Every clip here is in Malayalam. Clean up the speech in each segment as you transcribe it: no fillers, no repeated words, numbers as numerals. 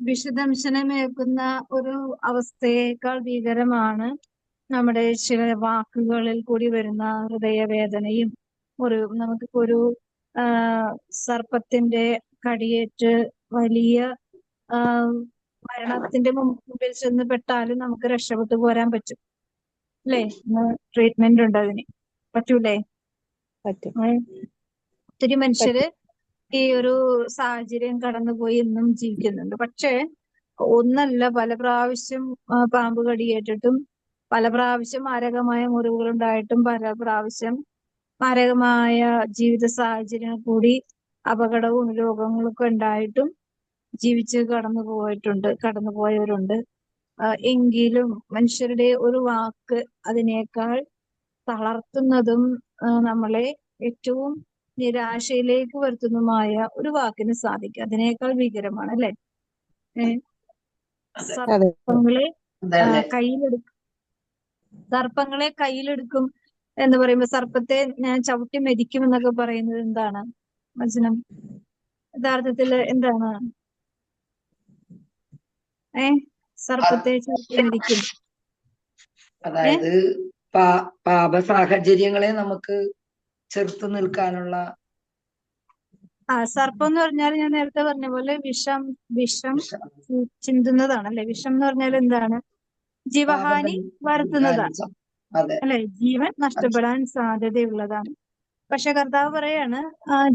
വിഷദംശനമേൽക്കുന്ന ഒരു അവസ്ഥയേക്കാൾ ഭീകരമാണ് നമ്മുടെ ചില വാക്കുകളിൽ കൂടി വരുന്ന ഹൃദയവേദനയും നമുക്കിപ്പോ ഒരു ആ സർപ്പത്തിന്റെ കടിയേറ്റ് വലിയ ആ മരണത്തിന്റെ മുമ്പിൽ ചെന്ന് പെട്ടാലും നമുക്ക് രക്ഷപ്പെട്ടു പോരാൻ പറ്റും അല്ലേ? ട്രീറ്റ്മെന്റ് ഉണ്ട് അതിന്. പറ്റൂലേ? പറ്റും. ഒത്തിരി മനുഷ്യര് ഈ ഒരു സാഹചര്യം കടന്നുപോയി ഇന്നും ജീവിക്കുന്നുണ്ട്. പക്ഷേ ഒന്നല്ല, പല പ്രാവശ്യം പാമ്പ് കടിയേറ്റിട്ടും പല പ്രാവശ്യം മാരകമായ മുറിവുകൾ ഉണ്ടായിട്ടും പല പ്രാവശ്യം മാരകമായ ജീവിത സാഹചര്യങ്ങൾ കൂടി അപകടവും രോഗങ്ങളൊക്കെ ഉണ്ടായിട്ടും ജീവിച്ച് കടന്നുപോയവരുണ്ട്. എങ്കിലും മനുഷ്യരുടെ ഒരു വാക്ക് അതിനേക്കാൾ തളർത്തുന്നതും നമ്മളെ ഏറ്റവും നിരാശയിലേക്ക് വരുത്തുന്നതുമായ ഒരു വാക്കിന് സാധിക്കും. അതിനേക്കാൾ ഭീകരമാണ് അല്ലെ? സർപ്പങ്ങളെ കയ്യിലെടുക്കും എന്ന് പറയുമ്പോ സർപ്പത്തെ ഞാൻ ചവിട്ടി മെതിക്കും എന്നൊക്കെ പറയുന്നത് എന്താണ് വചനം? യഥാർത്ഥത്തില് എന്താണ്? സർപ്പത്തെ ചവിട്ടി മെതിക്കും. അതായത് പാപ സാഹചര്യങ്ങളെ നമുക്ക് ചെറുത്തു നിൽക്കാനുള്ള. സർപ്പം എന്ന് പറഞ്ഞാൽ ഞാൻ നേരത്തെ പറഞ്ഞ പോലെ വിഷം ചിന്തുന്നതാണ് അല്ലെ? വിഷം എന്ന് പറഞ്ഞാൽ എന്താണ്? ജീവഹാനി വരുത്തുന്നതാണ് അല്ലെ? ജീവൻ നഷ്ടപ്പെടാൻ സാധ്യതയുള്ളതാണ്. പക്ഷെ കർത്താവ് പറയാണ്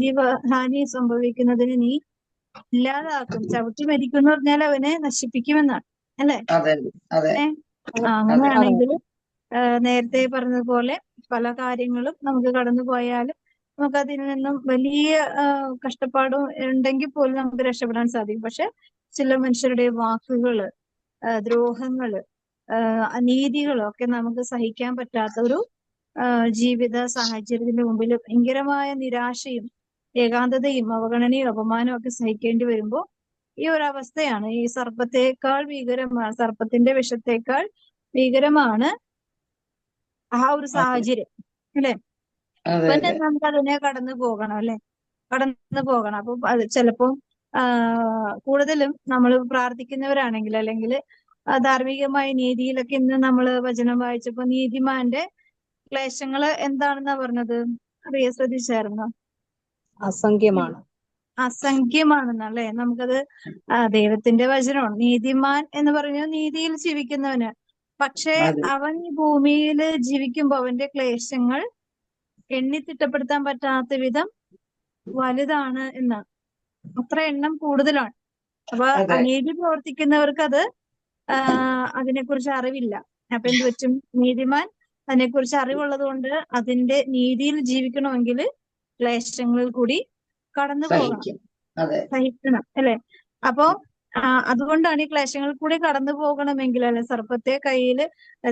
ജീവഹാനി സംഭവിക്കുന്നതിന് നീ ഇല്ലാതാക്കും, ചവിട്ടി മരിക്കും എന്ന് പറഞ്ഞാൽ അവനെ നശിപ്പിക്കുമെന്നാണ് അല്ലെ? അങ്ങനെയാണെങ്കിൽ നേരത്തെ പറഞ്ഞതുപോലെ പല കാര്യങ്ങളും നമുക്ക് കടന്നു പോയാലും നമുക്ക് അതിൽ നിന്നും വലിയ കഷ്ടപ്പാടും ഉണ്ടെങ്കിൽ പോലും നമുക്ക് രക്ഷപ്പെടാൻ സാധിക്കും. പക്ഷെ ചില മനുഷ്യരുടെ വാക്കുകള്, ദ്രോഹങ്ങള്, അനീതികളും ഒക്കെ നമുക്ക് സഹിക്കാൻ പറ്റാത്ത ഒരു ജീവിത സാഹചര്യത്തിന്റെ മുമ്പിൽ ഭയങ്കരമായ നിരാശയും ഏകാന്തതയും അവഗണനയും അപമാനവും ഒക്കെ സഹിക്കേണ്ടി വരുമ്പോൾ ഈ ഒരു അവസ്ഥയാണ് ഈ സർപ്പത്തേക്കാൾ ഭീകരമാണ്, സർപ്പത്തിന്റെ വിഷത്തേക്കാൾ ഭീകരമാണ് ആ ഒരു സാഹചര്യം അല്ലെ? പിന്നെ നമുക്ക് അതിനെ കടന്നു പോകണം അല്ലെ? കടന്നു പോകണം. അപ്പൊ അത് ചിലപ്പോ കൂടുതലും നമ്മൾ പ്രാർത്ഥിക്കുന്നവരാണെങ്കിൽ അല്ലെങ്കിൽ ധാർമ്മികമായ നീതിയിലൊക്കെ ഇന്ന് നമ്മൾ വചനം വായിച്ചപ്പോ നീതിമാന്റെ ക്ലേശങ്ങള് എന്താണെന്നാ പറഞ്ഞത്? ശ്രദ്ധിച്ചായിരുന്നോ? അസംഖ്യമാണെന്നല്ലേ? നമുക്കത് ദൈവത്തിന്റെ വചനമാണ്. നീതിമാൻ എന്ന് പറഞ്ഞാൽ നീതിയിൽ ജീവിക്കുന്നവന്. പക്ഷെ അവൻ ഈ ഭൂമിയിൽ ജീവിക്കുമ്പോ അവന്റെ ക്ലേശങ്ങൾ എണ്ണിത്തിട്ടപ്പെടുത്താൻ പറ്റാത്ത വിധം വലുതാണ് എന്നാണ്. അത്ര എണ്ണം കൂടുതലാണ്. അപ്പൊ അനീതി പ്രവർത്തിക്കുന്നവർക്ക് അതിനെക്കുറിച്ച് അറിവില്ല. അപ്പൊ എന്ത് പറ്റും? നീതിമാൻ അതിനെക്കുറിച്ച് അറിവുള്ളത് കൊണ്ട് അതിന്റെ നീതിയിൽ ജീവിക്കണമെങ്കിൽ ക്ലേശങ്ങളിൽ കൂടി കടന്നു പോകണം, സഹിക്കണം അല്ലെ? അപ്പോ അതുകൊണ്ടാണ് ഈ ക്ലേശങ്ങളിൽ കൂടി കടന്നു പോകണമെങ്കിൽ അല്ലെ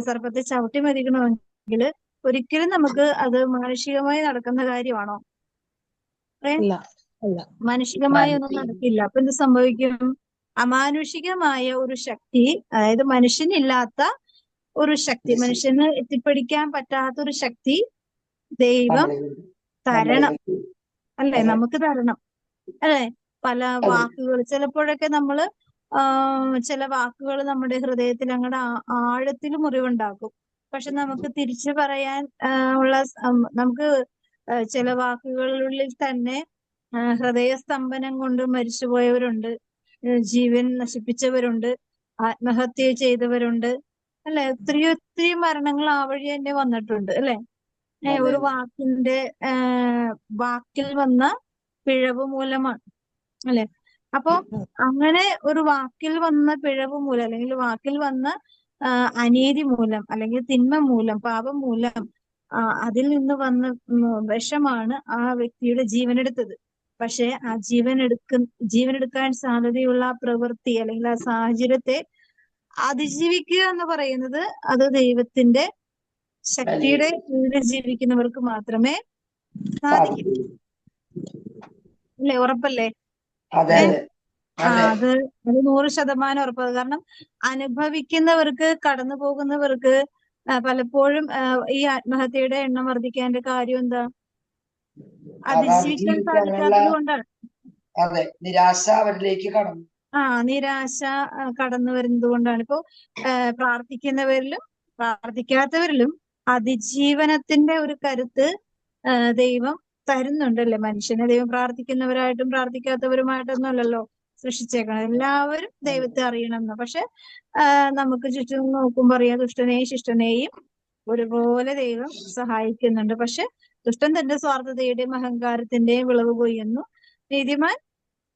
സർപ്പത്തെ ചവിട്ടി മരിക്കണമെങ്കിൽ ഒരിക്കലും നമുക്ക് അത് മാനുഷികമായി നടക്കുന്ന കാര്യമാണോ? മാനുഷികമായി ഒന്നും നടക്കില്ല. അപ്പൊ എന്ത് സംഭവിക്കും? അമാനുഷികമായ ഒരു ശക്തി, അതായത് മനുഷ്യനില്ലാത്ത ഒരു ശക്തി, മനുഷ്യന് എത്തിപ്പിടിക്കാൻ പറ്റാത്ത ഒരു ശക്തി ദൈവം തരണം അല്ലെ? നമുക്ക് തരണം അല്ലെ? പല വാക്കുകൾ ചിലപ്പോഴൊക്കെ നമ്മള് ചില വാക്കുകൾ നമ്മുടെ ഹൃദയത്തിൽ അങ്ങോട്ട് ആഴത്തിൽ മുറിവുണ്ടാക്കും. പക്ഷെ നമുക്ക് തിരിച്ചു പറയാൻ നമുക്ക് ചില വാക്കുകളിൽ തന്നെ ഹൃദയസ്തംഭനം കൊണ്ട് മരിച്ചുപോയവരുണ്ട്, ജീവൻ നശിപ്പിച്ചവരുണ്ട്, ആത്മഹത്യ ചെയ്തവരുണ്ട് അല്ലെ? ഒത്തിരി മരണങ്ങൾ ആ വഴി തന്നെ വന്നിട്ടുണ്ട് അല്ലെ? ഒരു വാക്കിൽ വന്ന പിഴവ് മൂലമാണ് അല്ലെ? അപ്പൊ അങ്ങനെ ഒരു വാക്കിൽ വന്ന പിഴവ് മൂലം അല്ലെങ്കിൽ വാക്കിൽ വന്ന അനീതി മൂലം അല്ലെങ്കിൽ തിന്മ മൂലം, പാപം മൂലം അതിൽ നിന്ന് വന്ന വിഷമാണ് ആ വ്യക്തിയുടെ ജീവനെടുത്തത്. പക്ഷെ ആ ജീവനെടുക്കാൻ സാധ്യതയുള്ള ആ പ്രവൃത്തി അല്ലെങ്കിൽ ആ സാഹചര്യത്തെ അതിജീവിക്കുക എന്ന് പറയുന്നത് അത് ദൈവത്തിന്റെ ശക്തിയുടെ കീഴിൽ ജീവിക്കുന്നവർക്ക് മാത്രമേ സാധിക്കൂ അല്ലേ? ഉറപ്പല്ലേ? അത് 100% ഉറപ്പത്. കാരണം അനുഭവിക്കുന്നവർക്ക്, കടന്നു പോകുന്നവർക്ക് പലപ്പോഴും ഈ ആത്മഹത്യയുടെ എണ്ണം വർദ്ധിക്കാൻ്റെ കാര്യം എന്താ? അതിജീവിക്കാൻ സാധിക്കാത്തത് കൊണ്ടാണ്. നിരാശ അവരിലേക്ക് കടന്നു. നിരാശ കടന്നു വരുന്നത് കൊണ്ടാണ്. ഇപ്പോ പ്രാർത്ഥിക്കുന്നവരിലും പ്രാർത്ഥിക്കാത്തവരിലും അതിജീവനത്തിന്റെ ഒരു കരുത്ത് ദൈവം തരുന്നുണ്ടല്ലേ. മനുഷ്യനെ ദൈവം പ്രാർത്ഥിക്കുന്നവരായിട്ടും പ്രാർത്ഥിക്കാത്തവരുമായിട്ടൊന്നും അല്ലല്ലോ സൃഷ്ടിച്ചേക്കണം. എല്ലാവരും ദൈവത്തെ അറിയണമെന്ന്. പക്ഷെ നമുക്ക് ചുറ്റും നോക്കുമ്പോൾ അറിയാം, ദുഷ്ടനെയും ശിഷ്ടനെയും ഒരുപോലെ ദൈവം സഹായിക്കുന്നുണ്ട്. പക്ഷെ ദുഷ്ടൻ തന്റെ സ്വാർത്ഥതയുടെയും അഹങ്കാരത്തിന്റെയും വിളവ് കൊയ്യുന്നു, നീതിമാൻ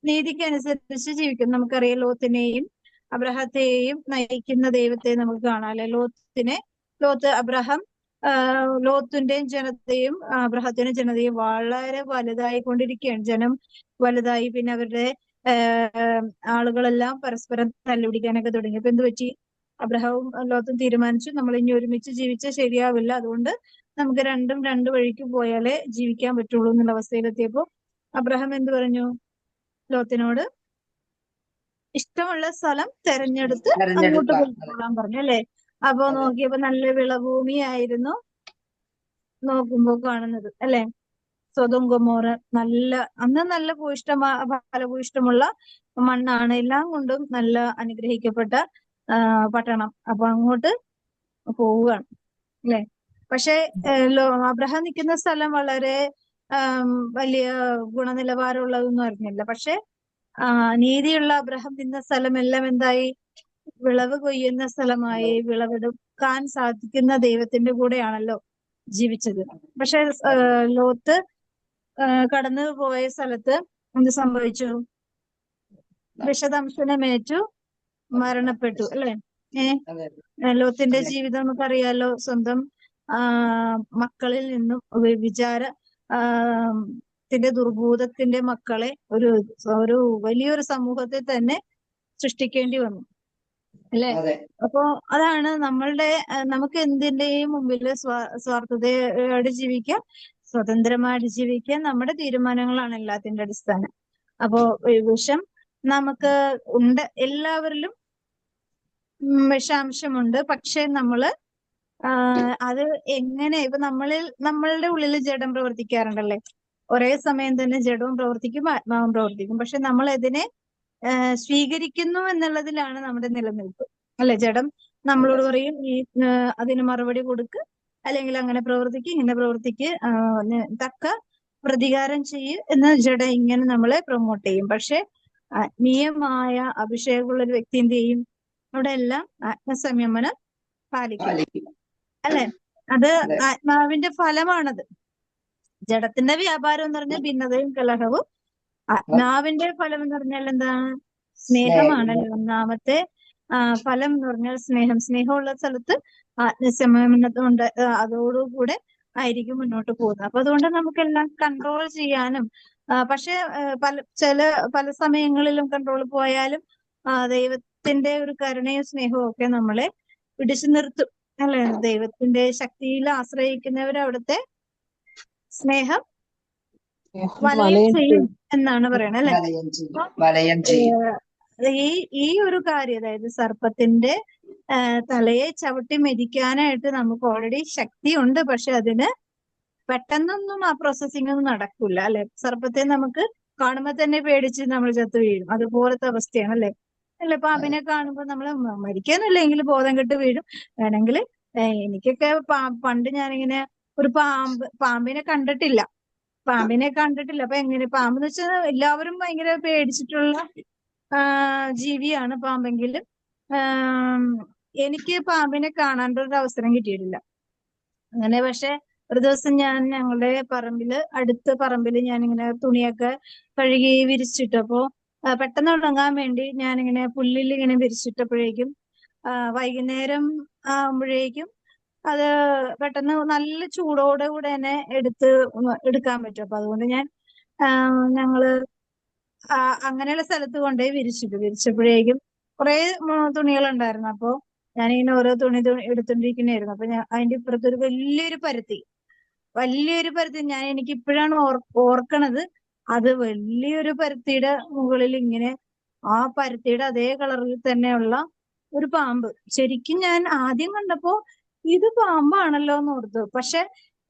നീതിക്ക് അനുസരിച്ച് ജീവിക്കും. നമുക്കറിയാം ലോത്തിനെയും അബ്രഹത്തെയും നയിക്കുന്ന ദൈവത്തെ നമുക്ക് കാണാം അല്ലെ. ലോത്ത് അബ്രഹാം ലോത്തിന്റെയും ജനതയും അബ്രഹത്തിന്റെ ജനതയും വളരെ വലുതായിക്കൊണ്ടിരിക്കുകയാണ്. ജനം വലുതായി, പിന്നെ അവരുടെ ആളുകളെല്ലാം പരസ്പരം തല്ലുപിടിക്കാനൊക്കെ തുടങ്ങി. അപ്പൊ എന്ത് പറ്റി? അബ്രഹാവും ലോത്തും തീരുമാനിച്ചു, നമ്മൾ ഇനി ഒരുമിച്ച് ജീവിച്ചാൽ ശരിയാവില്ല, അതുകൊണ്ട് നമുക്ക് രണ്ടും രണ്ട് വഴിക്ക് പോയാലേ ജീവിക്കാൻ പറ്റുള്ളൂ എന്നുള്ള അവസ്ഥയിലെത്തിയപ്പോ അബ്രഹാം എന്ത് പറഞ്ഞു? ലോത്തിനോട് ഇഷ്ടമുള്ള സ്ഥലം തെരഞ്ഞെടുത്ത് അങ്ങോട്ട് പോയിക്കോളാൻ പറഞ്ഞു അല്ലെ. അപ്പൊ നോക്കിയപ്പോ നല്ല വിളഭൂമിയായിരുന്നു നോക്കുമ്പോ കാണുന്നത് അല്ലെ. സ്വദോം ഗൊമോറ അന്ന് നല്ല ഫലഭൂയിഷ്ടമുള്ള മണ്ണാണ്, എല്ലാം കൊണ്ടും നല്ല അനുഗ്രഹിക്കപ്പെട്ട പട്ടണം. അപ്പൊ അങ്ങോട്ട് പോവുകയാണ് അല്ലെ. പക്ഷെ അബ്രഹാം നിൽക്കുന്ന സ്ഥലം വളരെ വലിയ ഗുണനിലവാരമുള്ളതൊന്നും അറിഞ്ഞില്ല. പക്ഷെ നീതിയുള്ള അബ്രഹാം നിന്ന സ്ഥലമെല്ലാം എന്തായി? വിളവ് കൊയ്യുന്ന സ്ഥലമായി. വിളവെടുക്കാൻ സാധിക്കുന്ന ദൈവത്തിന്റെ കൂടെയാണല്ലോ ജീവിച്ചത്. പക്ഷെ ലോത്ത് കടന്നു പോയ സ്ഥലത്ത് എന്ത് സംഭവിച്ചു? വിഷദംശനമേറ്റു മരണപ്പെട്ടു അല്ലെ. ലോത്തിന്റെ ജീവിതം നമുക്കറിയാലോ. സ്വന്തം മക്കളിൽ നിന്നും ത്തിന്റെ ദുർഭൂതത്തിന്റെ മക്കളെ ഒരു വലിയൊരു സമൂഹത്തെ തന്നെ സൃഷ്ടിക്കേണ്ടി വന്നു അല്ലെ. അപ്പോ അതാണ് നമുക്ക് എന്തിന്റെയും മുമ്പില് സ്വാർത്ഥതയോടെ ജീവിക്കാം, സ്വതന്ത്രമായിട്ട് ജീവിക്കാം. നമ്മുടെ തീരുമാനങ്ങളാണ് എല്ലാത്തിന്റെ അടിസ്ഥാനം. അപ്പോ വിഷം നമുക്ക് ഉണ്ട്, എല്ലാവരിലും വിഷാംശമുണ്ട്. പക്ഷെ നമ്മള് അത് എങ്ങനെ, ഇപ്പൊ നമ്മളുടെ ഉള്ളിൽ ജഡം പ്രവർത്തിക്കാറുണ്ടല്ലേ. ഒരേ സമയം തന്നെ ജഡവും പ്രവർത്തിക്കും, ആത്മാവും പ്രവർത്തിക്കും. പക്ഷെ നമ്മൾ ഇതിനെ സ്വീകരിക്കുന്നു എന്നുള്ളതിലാണ് നമ്മുടെ നിലനിൽപ്പ് അല്ലെ. ജഡം നമ്മളോട് പറയും അതിന് മറുപടി കൊടുക്ക്, അല്ലെങ്കിൽ അങ്ങനെ പ്രവർത്തിക്ക്, ഇങ്ങനെ പ്രവർത്തിക്ക്, തക്ക പ്രതികാരം ചെയ്യ് എന്ന് ജഡം ഇങ്ങനെ നമ്മളെ പ്രൊമോട്ട് ചെയ്യും. പക്ഷെ ആത്മീയമായ അഭിഷേകമുള്ള ഒരു വ്യക്തി എന്ത് ചെയ്യും? അവിടെ എല്ലാം ആത്മസംയമനം പാലിക്കും അല്ലെ. അത് ആത്മാവിന്റെ ഫലമാണത്. ജഡത്തിന്റെ വ്യാപാരം എന്ന് പറഞ്ഞാൽ ഭിന്നതയും കലഹവും. ആത്മാവിന്റെ ഫലം എന്ന് പറഞ്ഞാൽ എന്താണ്? സ്നേഹമാണല്ലോ. ഒന്നാമത്തെ ഫലം എന്ന് പറഞ്ഞാൽ സ്നേഹം. സ്നേഹമുള്ള സ്ഥലത്ത് ആത്മസംയമനമുണ്ട്, അതോടുകൂടെ ആയിരിക്കും മുന്നോട്ട് പോകുന്നത്. അപ്പൊ അതുകൊണ്ട് നമുക്കെല്ലാം കൺട്രോൾ ചെയ്യാനും പക്ഷെ പല സമയങ്ങളിലും കൺട്രോൾ പോയാലും ദൈവത്തിന്റെ ഒരു കരുണയും സ്നേഹവും ഒക്കെ നമ്മളെ പിടിച്ചു നിർത്തും അല്ലെ. ദൈവത്തിന്റെ ശക്തിയിൽ ആശ്രയിക്കുന്നവർ അവിടുത്തെ സ്നേഹം വലയം ചെയ്യും എന്നാണ് പറയണത് അല്ലെ. ഈ ഒരു കാര്യം, അതായത് സർപ്പത്തിന്റെ തലയെ ചവിട്ടി മെതിക്കാനായിട്ട് നമുക്ക് ഓൾറെഡി ശക്തിയുണ്ട്. പക്ഷെ അതിന് പെട്ടെന്നൊന്നും ആ പ്രോസസ്സിംഗ് ഒന്നും നടക്കില്ല അല്ലെ. സർപ്പത്തെ നമുക്ക് കാണുമ്പോൾ തന്നെ പേടിച്ച് നമ്മൾ ചത്തു വീഴും. അതുപോലത്തെ അവസ്ഥയാണ് അല്ലെ. അല്ലെ, പാമ്പിനെ കാണുമ്പോൾ നമ്മൾ മരിക്കാനല്ലെങ്കിൽ ബോധം കെട്ട് വീഴും. വേണമെങ്കിൽ എനിക്കൊക്കെ പണ്ട് ഞാനിങ്ങനെ ഒരു പാമ്പിനെ കണ്ടിട്ടില്ല. അപ്പൊ എങ്ങനെ പാമ്പെന്ന് വെച്ചാൽ എല്ലാവരും ഭയങ്കര പേടിച്ചിട്ടുള്ള ജീവിയാണ് പാമ്പെങ്കിലും എനിക്ക് പാമ്പിനെ കാണാനുള്ള ഒരു അവസരം കിട്ടിയിട്ടില്ല അങ്ങനെ. പക്ഷെ ഒരു ദിവസം ഞങ്ങളുടെ അടുത്ത പറമ്പില് ഞാനിങ്ങനെ തുണിയൊക്കെ കഴുകി വിരിച്ചിട്ടപ്പോ പെട്ടെന്ന് ഉണങ്ങാൻ വേണ്ടി ഞാനിങ്ങനെ പുല്ലിൽ ഇങ്ങനെ വിരിച്ചിട്ടപ്പോഴേക്കും വൈകുന്നേരം ആകുമ്പോഴേക്കും അത് പെട്ടെന്ന് നല്ല ചൂടോടെ കൂടെ തന്നെ എടുക്കാൻ പറ്റും. അപ്പൊ അതുകൊണ്ട് ഞങ്ങള് അങ്ങനെയുള്ള സ്ഥലത്ത് കൊണ്ടുപോയി വിരിച്ചപ്പോഴേക്കും കുറെ തുണികളുണ്ടായിരുന്നു. അപ്പൊ ഞാനിങ്ങനെ ഓരോ തുണി എടുത്തോണ്ടിരിക്കണായിരുന്നു. അപ്പൊ അതിന്റെ ഇപ്പുറത്തൊരു വലിയൊരു പരുത്തി എനിക്ക് ഇപ്പോഴാണ് ഓർക്കണത്. അത് വലിയൊരു പരുത്തിയുടെ മുകളിൽ ഇങ്ങനെ ആ പരുത്തിയുടെ അതേ കളറിൽ തന്നെയുള്ള ഒരു പാമ്പ്. ശരിക്കും ഞാൻ ആദ്യം കണ്ടപ്പോ ഇത് പാമ്പാണല്ലോ എന്ന് ഓർത്തു. പക്ഷെ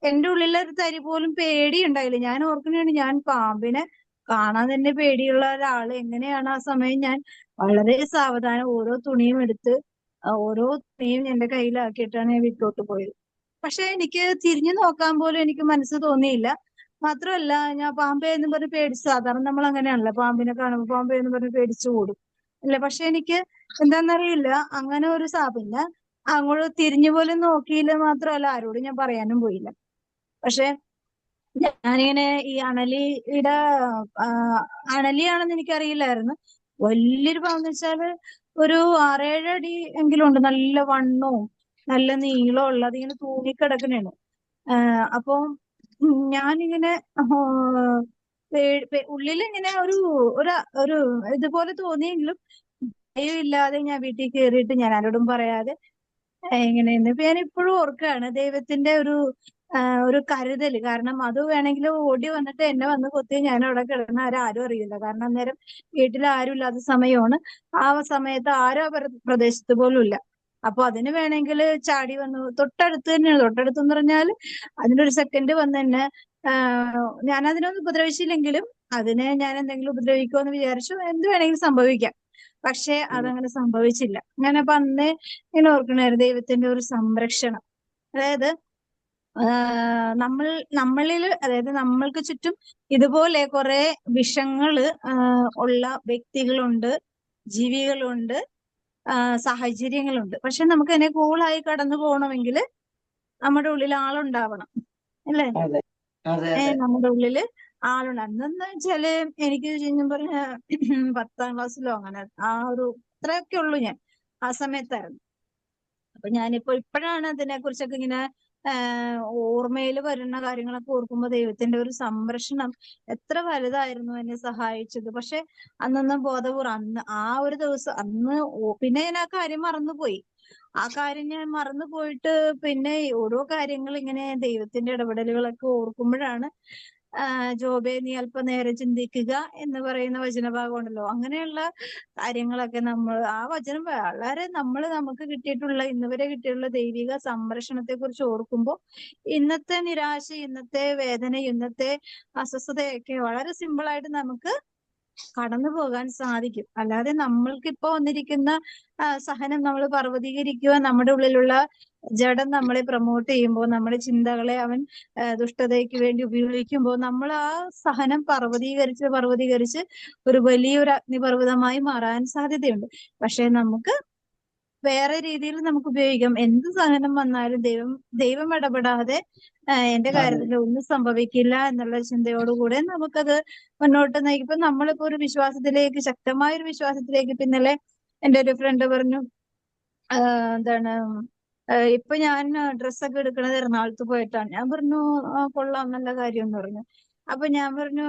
എന്റെ ഉള്ളിലൊരു തരി പോലും പേടി ഉണ്ടായില്ല. ഞാൻ ഓർക്കണേണ് ഞാൻ പാമ്പിനെ കാണാൻ തന്നെ പേടിയുള്ള ഒരാള് എങ്ങനെയാണ് ആ സമയം ഞാൻ വളരെ സാവധാനം ഓരോ തുണിയും എടുത്ത് ഓരോ തുണിയും എന്റെ കയ്യിലാക്കിയിട്ടാണ് ഞാൻ വീട്ടിലോട്ട് പോയത്. പക്ഷെ എനിക്ക് തിരിഞ്ഞു നോക്കാൻ പോലും എനിക്ക് മനസ്സ് തോന്നിയില്ല. മാത്രമല്ല ഞാൻ പാമ്പേ എന്ന് പറഞ്ഞ് പേടിച്ച്, സാധാരണ നമ്മൾ അങ്ങനെയാണല്ലോ, പാമ്പിനെ കാണുമ്പോൾ പാമ്പേ എന്ന് പറഞ്ഞ് പേടിച്ചു കൂടും അല്ലെ. പക്ഷെ എനിക്ക് എന്താണെന്നറിയില്ല, അങ്ങനെ ഒരു പിന്നെ അങ്ങോട്ട് തിരിഞ്ഞു പോലും നോക്കിയില്ല. മാത്രമല്ല ആരോടും ഞാൻ പറയാനും പോയില്ല. പക്ഷെ ഞാനിങ്ങനെ ഈ അണലിയുടെ ആ, അണലിയാണെന്ന് എനിക്കറിയില്ലായിരുന്നു. വലിയൊരു പാമ്പെന്ന് വെച്ചാല് ഒരു 6-7 അടി എങ്കിലും ഉണ്ട്. നല്ല വണ്ണവും നല്ല നീളവും ഉള്ള, അതിങ്ങനെ തൂങ്ങിക്കിടക്കണേണ്. അപ്പൊ ഞാനിങ്ങനെ ഉള്ളിലിങ്ങനെ ഒരു ഒരു ഇതുപോലെ തോന്നിയെങ്കിലും ഭയമില്ലാതെ ഞാൻ വീട്ടിൽ കയറിയിട്ട് ഞാൻ ആരോടും പറയാതെ എങ്ങനെയെന്ന് ഇപ്പൊ ഞാൻ ഇപ്പോഴും ഓർക്കുകയാണ് ദൈവത്തിന്റെ ഒരു കരുതല്. കാരണം അത് വേണമെങ്കിൽ ഓടി വന്നിട്ട് എന്നെ വന്ന് കൊത്തി ഞാൻ അവിടെ കിടന്ന ആരും അറിയില്ല. കാരണം അന്നേരം വീട്ടിൽ ആരും ഇല്ലാത്ത സമയമാണ്. ആ സമയത്ത് ആരും ആ പ്രദേശത്ത് പോലും ഇല്ല. അപ്പൊ അതിന് വേണമെങ്കിൽ ചാടി വന്നു, തൊട്ടടുത്ത് തന്നെയാണ്. തൊട്ടടുത്തെന്ന് പറഞ്ഞാൽ അതിനൊരു സെക്കൻഡ് വന്ന് തന്നെ ഞാൻ അതിനൊന്നും ഉപദ്രവിച്ചില്ലെങ്കിലും അതിനെ ഞാൻ എന്തെങ്കിലും ഉപദ്രവിക്കുമോ എന്ന് വിചാരിച്ചു. എന്ത് വേണമെങ്കിലും സംഭവിക്കാം. പക്ഷെ അതങ്ങനെ സംഭവിച്ചില്ല. ഞാനപ്പൊ അന്നേ ഇങ്ങനെ ഓർക്കണായിരുന്നു ദൈവത്തിന്റെ ഒരു സംരക്ഷണം. അതായത് നമ്മളിൽ, അതായത് നമ്മൾക്ക് ചുറ്റും ഇതുപോലെ കുറെ വിഷങ്ങള് ഉള്ള വ്യക്തികളുണ്ട്, ജീവികളുണ്ട്, സാഹചര്യങ്ങളുണ്ട്. പക്ഷെ നമുക്ക് അതിനെ കൂളായി കടന്നു പോകണമെങ്കിൽ നമ്മുടെ ഉള്ളിൽ ആളുണ്ടാവണം അല്ലേ. അതെ അതെ അതെ. നമ്മുടെ ഉള്ളില് ആളുണ്ട്. അന്നെന്ന് വെച്ചാല് എനിക്ക് ശരിക്കും പറഞ്ഞ 10ാം ക്ലാസ്സിലോ അങ്ങനെ അത്രയൊക്കെ ഉള്ളൂ ഞാൻ ആ സമയത്തായിരുന്നു. അപ്പൊ ഞാനിപ്പോ ഇപ്പോഴാണ് അതിനെ കുറിച്ചൊക്കെ ഇങ്ങനെ ഓർമ്മയിൽ വരുന്ന കാര്യങ്ങളൊക്കെ ഓർക്കുമ്പോൾ ദൈവത്തിന്റെ ഒരു സംരക്ഷണം എത്ര വലുതായിരുന്നു എന്നെ സഹായിച്ചത്. പക്ഷെ അന്നൊന്നും ബോധപൂർവ്വം ആ ഒരു ദിവസം പിന്നെ ഞാൻ ആ കാര്യം മറന്നുപോയി. ആ കാര്യം ഞാൻ മറന്നു പോയിട്ട് പിന്നെ ഓരോ കാര്യങ്ങൾ ഇങ്ങനെ ദൈവത്തിന്റെ ഇടപെടലുകളൊക്കെ ഓർക്കുമ്പോഴാണ് ജോബേ നീ അല്പനേരം ചിന്തിക്കുക എന്ന് പറയുന്ന വചനഭാഗം ഉണ്ടല്ലോ. അങ്ങനെയുള്ള കാര്യങ്ങളൊക്കെ ആ വചനം വളരെ നമുക്ക് കിട്ടിയിട്ടുള്ള, ഇന്നുവരെ കിട്ടിയിട്ടുള്ള ദൈവിക സംരക്ഷണത്തെ കുറിച്ച് ഓർക്കുമ്പോൾ ഇന്നത്തെ നിരാശ, ഇന്നത്തെ വേദന, ഇന്നത്തെ അസ്വസ്ഥതയൊക്കെ വളരെ സിമ്പിളായിട്ട് നമുക്ക് കടന്നു പോകാൻ സാധിക്കും. അല്ലാതെ നമ്മൾക്കിപ്പോ വന്നിരിക്കുന്ന സഹനം നമ്മൾ പർവ്വതീകരിക്കുക, നമ്മുടെ ഉള്ളിലുള്ള ജഡം നമ്മളെ പ്രൊമോട്ട് ചെയ്യുമ്പോൾ, നമ്മുടെ ചിന്തകളെ അവൻ ദുഷ്ടതയ്ക്ക് വേണ്ടി ഉപയോഗിക്കുമ്പോൾ നമ്മൾ ആ സഹനം പർവ്വതീകരിച്ച് ഒരു വലിയൊരു അഗ്നിപർവ്വതമായി മാറാൻ സാധ്യതയുണ്ട്. പക്ഷെ നമുക്ക് വേറെ രീതിയിൽ നമുക്ക് ഉപയോഗിക്കാം. എന്ത് സഹനം വന്നാലും ദൈവം ഇടപെടാതെ എന്റെ കാര്യത്തിൽ ഒന്നും സംഭവിക്കില്ല എന്നുള്ള ചിന്തയോടുകൂടെ നമുക്കത് മുന്നോട്ട് നയിക്കും. ഇപ്പൊ നമ്മളിപ്പോ ഒരു വിശ്വാസത്തിലേക്ക്, ശക്തമായ ഒരു വിശ്വാസത്തിലേക്ക്, പിന്നലെ എന്റെ ഒരു ഫ്രണ്ട് പറഞ്ഞു എന്താണ് ഇപ്പൊ ഞാൻ ഡ്രസ്സൊക്കെ എടുക്കണത് എറണാകുളത്ത് പോയിട്ടാണ്. ഞാൻ പറഞ്ഞു കൊള്ളാം, നല്ല കാര്യം എന്ന് പറഞ്ഞു. അപ്പൊ ഞാൻ പറഞ്ഞു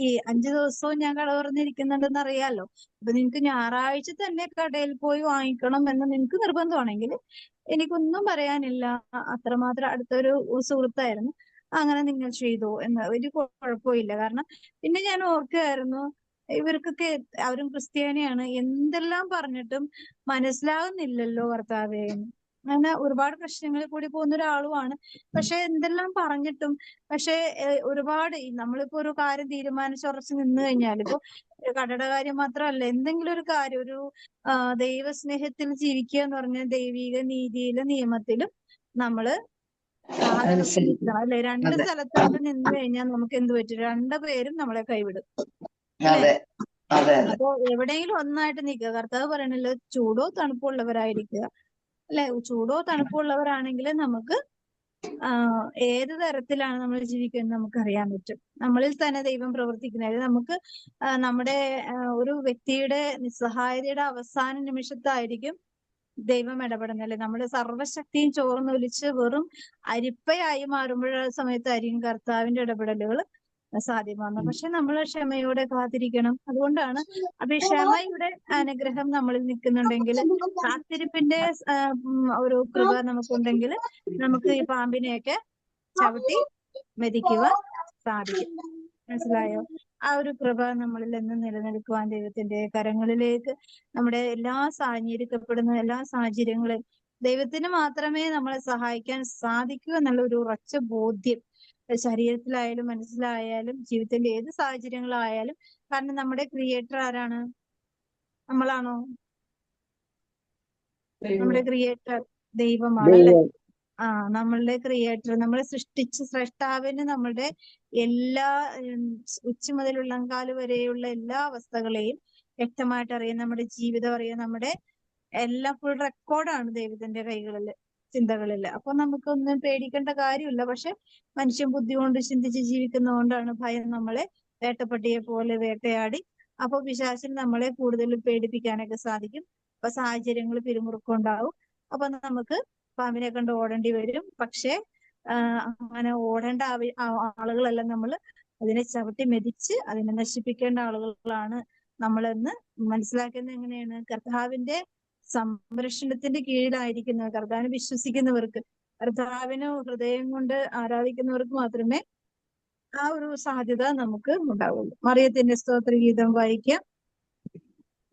ഈ 5 ദിവസവും ഞാൻ കട തുറന്നിരിക്കുന്നുണ്ടെന്ന് അറിയാലോ. അപ്പൊ നിനക്ക് ഞായറാഴ്ച തന്നെ കടയിൽ പോയി വാങ്ങിക്കണം എന്ന് നിനക്ക് നിർബന്ധമാണെങ്കിൽ എനിക്കൊന്നും പറയാനില്ല. അത്രമാത്രം അടുത്തൊരു സുഹൃത്തായിരുന്നു. അങ്ങനെ നിങ്ങൾ ചെയ്തോ എന്ന്, ഒരു കുഴപ്പമില്ല. കാരണം പിന്നെ ഞാൻ ഓർക്കുകയായിരുന്നു, ഇവർക്കൊക്കെ അവരും ക്രിസ്ത്യാനിയാണ്, എന്തെല്ലാം പറഞ്ഞിട്ടും മനസ്സിലാകുന്നില്ലല്ലോ ഭർത്താവേ. അങ്ങനെ ഒരുപാട് പ്രശ്നങ്ങളിൽ കൂടി പോകുന്ന ഒരാളുമാണ്. പക്ഷെ എന്തെല്ലാം പറഞ്ഞിട്ടും, പക്ഷെ ഒരുപാട് നമ്മളിപ്പോ ഒരു കാര്യം തീരുമാനിച്ചുറച്ച് നിന്ന് കഴിഞ്ഞാൽ, ഇപ്പൊ കടയുടെ കാര്യം മാത്രമല്ല, എന്തെങ്കിലും ഒരു കാര്യം, ഒരു ദൈവസ്നേഹത്തിൽ ജീവിക്കുക എന്ന് പറഞ്ഞാൽ ദൈവിക നീതിയിലും നിയമത്തിലും നമ്മള് കാലുറച്ച് നിൽക്കണം അല്ലെ. രണ്ട് സ്ഥലത്ത് നമ്മൾ നിന്ന് കഴിഞ്ഞാൽ നമുക്ക് എന്ത് പറ്റും? രണ്ടുപേരും നമ്മളെ കൈവിടും അല്ലെ. അപ്പൊ എവിടെയെങ്കിലും ഒന്നായിട്ട് നിൽക്കുക. കർത്താവ് പറയണല്ലോ, ചൂടോ തണുപ്പോ ഉള്ളവരായിരിക്കുക അല്ലെ. ചൂടോ തണുപ്പോ ഉള്ളവരാണെങ്കിൽ നമുക്ക് ഏത് തരത്തിലാണ് നമ്മൾ ജീവിക്കുന്നത് നമുക്ക് അറിയാൻ പറ്റും. നമ്മളിൽ തന്നെ ദൈവം പ്രവർത്തിക്കുന്നത്. നമുക്ക് നമ്മുടെ ഒരു വ്യക്തിയുടെ നിസ്സഹായതയുടെ അവസാന നിമിഷത്തായിരിക്കും ദൈവം ഇടപെടുന്നത് അല്ലെ. നമ്മുടെ സർവ്വശക്തിയും ചോർന്നൊലിച്ച് വെറും അരിപ്പയായി സമയത്തായിരിക്കും കർത്താവിന്റെ ഇടപെടലുകൾ സാധ്യമാകുന്നത്. പക്ഷെ നമ്മൾ ക്ഷമയോടെ കാത്തിരിക്കണം. അതുകൊണ്ടാണ് അപ്പൊ ഈ ക്ഷമയുടെ അനുഗ്രഹം നമ്മളിൽ നിൽക്കുന്നുണ്ടെങ്കിൽ, കാത്തിരിപ്പിന്റെ ഒരു കൃപ നമുക്കുണ്ടെങ്കിൽ നമുക്ക് ഈ പാമ്പിനെയൊക്കെ ചവിട്ടി മെതിക്കുവാൻ സാധിക്കും. മനസ്സിലായോ? ആ ഒരു കൃപ നമ്മളിൽ എന്നും നിലനിൽക്കുവാൻ ദൈവത്തിന്റെ കരങ്ങളിലേക്ക് നമ്മുടെ ഞെരുക്കപ്പെടുന്ന എല്ലാ സാഹചര്യങ്ങളും ദൈവത്തിന് മാത്രമേ നമ്മളെ സഹായിക്കാൻ സാധിക്കൂ എന്നുള്ള ഒരു ഉറച്ച ബോധ്യം ശരീരത്തിലായാലും മനസ്സിലായാലും ജീവിതത്തിന്റെ ഏത് സാഹചര്യങ്ങളായാലും. കാരണം നമ്മുടെ ക്രിയേറ്റർ ആരാണ്? നമ്മളാണോ? നമ്മുടെ ക്രിയേറ്റർ ദൈവമാണല്ലേ. ആ, നമ്മളുടെ ക്രിയേറ്റർ, നമ്മളെ സൃഷ്ടിച്ച സ്രഷ്ടാവിന് നമ്മളുടെ എല്ലാ ഉച്ച മുതൽ ഉള്ളംകാല് വരെയുള്ള എല്ലാ അവസ്ഥകളെയും വ്യക്തമായിട്ട് അറിയാം. നമ്മുടെ ജീവിതം അറിയാം. നമ്മുടെ എല്ലാം ഫുൾ റെക്കോർഡാണ് ദൈവത്തിന്റെ കൈകളില്, ചിന്തകളില്. അപ്പൊ നമുക്കൊന്നും പേടിക്കേണ്ട കാര്യമില്ല. പക്ഷെ മനുഷ്യൻ ബുദ്ധി കൊണ്ട് ചിന്തിച്ച് ജീവിക്കുന്നതുകൊണ്ടാണ് ഭയം നമ്മളെ വേട്ടപ്പട്ടിയെ പോലെ വേട്ടയാടി. അപ്പൊ പിശാചിന് നമ്മളെ കൂടുതൽ പേടിപ്പിക്കാനൊക്കെ സാധിക്കും. അപ്പൊ സാഹചര്യങ്ങൾ പിരിമുറുക്കമുണ്ടാവും. അപ്പൊ നമുക്ക് പാമ്പിനെ കണ്ട് ഓടേണ്ടി വരും. പക്ഷെ അങ്ങനെ ഓടേണ്ട ആളുകളല്ല നമ്മൾ. അതിനെ ചവിട്ടി മെതിച്ച് അതിനെ നശിപ്പിക്കേണ്ട ആളുകളാണ് നമ്മളെന്ന് മനസ്സിലാക്കുന്നത്. എങ്ങനെയാണ്? കർത്താവിന്റെ സംരക്ഷണത്തിന്റെ കീഴിലായിരിക്കുന്ന, കർത്താവിനെ വിശ്വസിക്കുന്നവർക്ക്, കർത്താവിനെ ഹൃദയം കൊണ്ട് ആരാധിക്കുന്നവർക്ക് മാത്രമേ ആ ഒരു സാധ്യത നമുക്ക് ഉണ്ടാവുള്ളൂ. മറിയത്തിന്റെ സ്തോത്രഗീതം വായിക്കാം.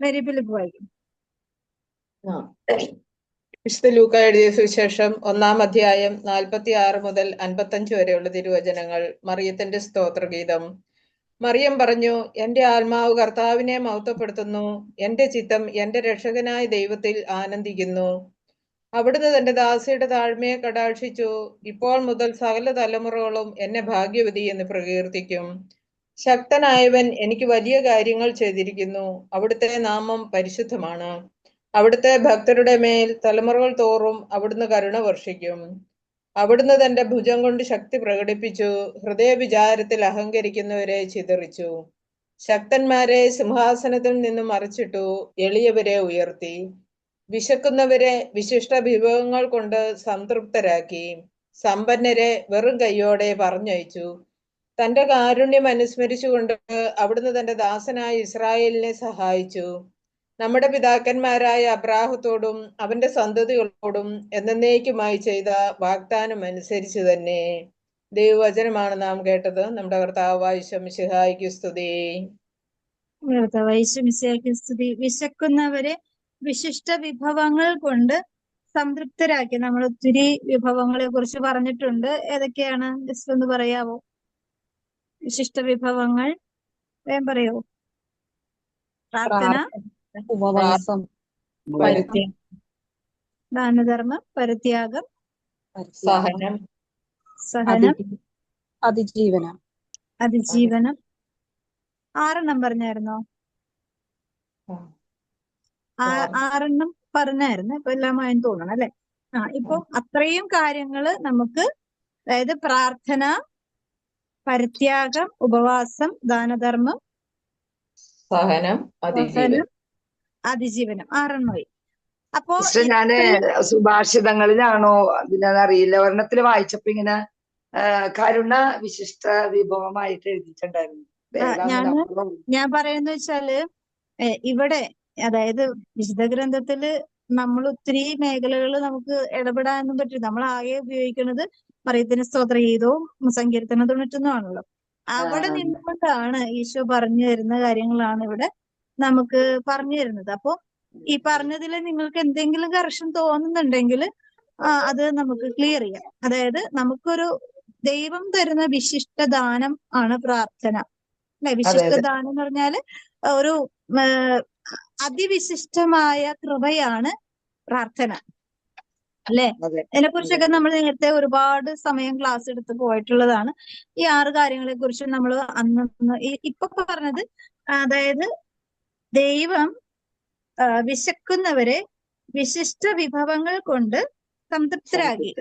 മേരി ഫിലിപ്പ് വായിക്കും. വിശുദ്ധ ലൂക്കാ എഴുതിയ സുവിശേഷം 1-ാം അധ്യായം 46 മുതൽ 55 വരെയുള്ള തിരുവചനങ്ങൾ. മറിയത്തിന്റെ സ്തോത്രഗീതം. മറിയം പറഞ്ഞു, എന്റെ ആത്മാവ് കർത്താവിനെ മഹത്വപ്പെടുത്തുന്നു. എന്റെ ചിത്തം എന്റെ രക്ഷകനായ ദൈവത്തിൽ ആനന്ദിക്കുന്നു. അവിടുന്ന് തന്റെ ദാസിയുടെ താഴ്മയെ കടാക്ഷിച്ചു. ഇപ്പോൾ മുതൽ സകല തലമുറകളും എന്നെ ഭാഗ്യവതി എന്ന് പ്രകീർത്തിക്കും. ശക്തനായവൻ എനിക്ക് വലിയ കാര്യങ്ങൾ ചെയ്തിരിക്കുന്നു. അവിടുത്തെ നാമം പരിശുദ്ധമാണ്. അവിടുത്തെ ഭക്തരുടെ മേൽ തലമുറകൾ തോറും അവിടുന്ന് കരുണ വർഷിക്കും. അവിടുന്ന് തന്റെ ഭുജം കൊണ്ട് ശക്തി പ്രകടിപ്പിച്ചു. ഹൃദയവിചാരത്തിൽ അഹങ്കരിക്കുന്നവരെ ചിതറിച്ചു. ശക്തന്മാരെ സിംഹാസനത്തിൽ നിന്നും മറിച്ചിട്ടു. എളിയവരെ ഉയർത്തി. വിശക്കുന്നവരെ വിശിഷ്ട വിഭവങ്ങൾ കൊണ്ട് സംതൃപ്തരാക്കി. സമ്പന്നരെ വെറും കൈയോടെ പറഞ്ഞയച്ചു. തന്റെ കാരുണ്യം അനുസ്മരിച്ചുകൊണ്ട് അവിടുന്ന് തന്റെ ദാസനായ ഇസ്രായേലിനെ സഹായിച്ചു. നമ്മുടെ പിതാക്കന്മാരായ അബ്രാഹത്തോടും അവന്റെ സന്തതികളോടും എന്നേക്കുമായി ചെയ്ത വാഗ്ദാനം അനുസരിച്ച് തന്നെ. ദൈവവചനമാണ് നാം കേട്ടത്. നമ്മുടെ കർത്താവായ മിശിഹായ്ക്ക് സ്തുതി. സ്തുതി. വിശക്കുന്നവരെ വിശിഷ്ട വിഭവങ്ങൾ കൊണ്ട് സംതൃപ്തരാക്കി. നമ്മൾ ഒത്തിരി വിഭവങ്ങളെ കുറിച്ച് പറഞ്ഞിട്ടുണ്ട്. ഏതൊക്കെയാണ് ജസ്റ്റ് ഒന്ന് പറയാവോ? വിശിഷ്ട വിഭവങ്ങൾ വേഗം പറയോ? പ്രാർത്ഥന, ഉപവാസം, ദാനധർമ്മം, പരിത്യാഗം, സഹനം, സഹനം, അതിജീവനം. 6 പറഞ്ഞായിരുന്നോ? 6 പറഞ്ഞായിരുന്നു. ഇപ്പൊ എല്ലാമായെന്ന് തോന്നണം അല്ലെ? ഇപ്പൊ അത്രയും കാര്യങ്ങള് നമുക്ക്, അതായത് പ്രാർത്ഥന, പരിത്യാഗം, ഉപവാസം, ദാനധർമ്മം, സഹനം, അതിജീവനം 6 അപ്പോ ഞാന് സുഭാഷിതങ്ങളിലാണോ അതിനറിയില്ല, ഒരെണ്ണത്തില് വായിച്ചപ്പോ ഇങ്ങനെ കരുണ വിശിഷ്ട വിഭവമായിട്ട് എഴുതിയിട്ടുണ്ടായിരുന്നു. ഞാൻ പറയുന്ന വെച്ചാല് ഇവിടെ, അതായത് വിശുദ്ധ ഗ്രന്ഥത്തില് നമ്മൾ ഒത്തിരി മേഖലകൾ നമുക്ക് ഇടപെടാനൊന്നും പറ്റില്ല. നമ്മൾ ആകെ ഉപയോഗിക്കുന്നത് മറിയത്തിന് സ്തോത്രഗീതവും സങ്കീർത്തനം 91 ആണല്ലോ. അവിടെ നിന്നുകൊണ്ടാണ് ഈശോ പറഞ്ഞു തരുന്ന കാര്യങ്ങളാണ് ഇവിടെ നമുക്ക് പറഞ്ഞു തരുന്നത്. അപ്പൊ ഈ പറഞ്ഞതിൽ നിങ്ങൾക്ക് എന്തെങ്കിലും കറക്ഷൻ തോന്നുന്നുണ്ടെങ്കിൽ അത് നമുക്ക് ക്ലിയർ ചെയ്യാം. അതായത് നമുക്കൊരു ദൈവം തരുന്ന വിശിഷ്ട ദാനം ആണ് പ്രാർത്ഥന അല്ലെ? വിശിഷ്ട ദാനം എന്ന് പറഞ്ഞാല് ഒരു അതിവിശിഷ്ടമായ കൃപയാണ് പ്രാർത്ഥന അല്ലെ? ഇതിനെക്കുറിച്ചൊക്കെ നമ്മൾ നേരത്തെ ഒരുപാട് സമയം ക്ലാസ് എടുത്ത് പോയിട്ടുള്ളതാണ്. ഈ 6 കാര്യങ്ങളെ കുറിച്ച് നമ്മൾ അന്ന് ഇപ്പൊ പറഞ്ഞത്, അതായത് ദൈവം വിശക്കുന്നവരെ വിശിഷ്ട വിഭവങ്ങൾ കൊണ്ട് സംതൃപ്തരാക്കി.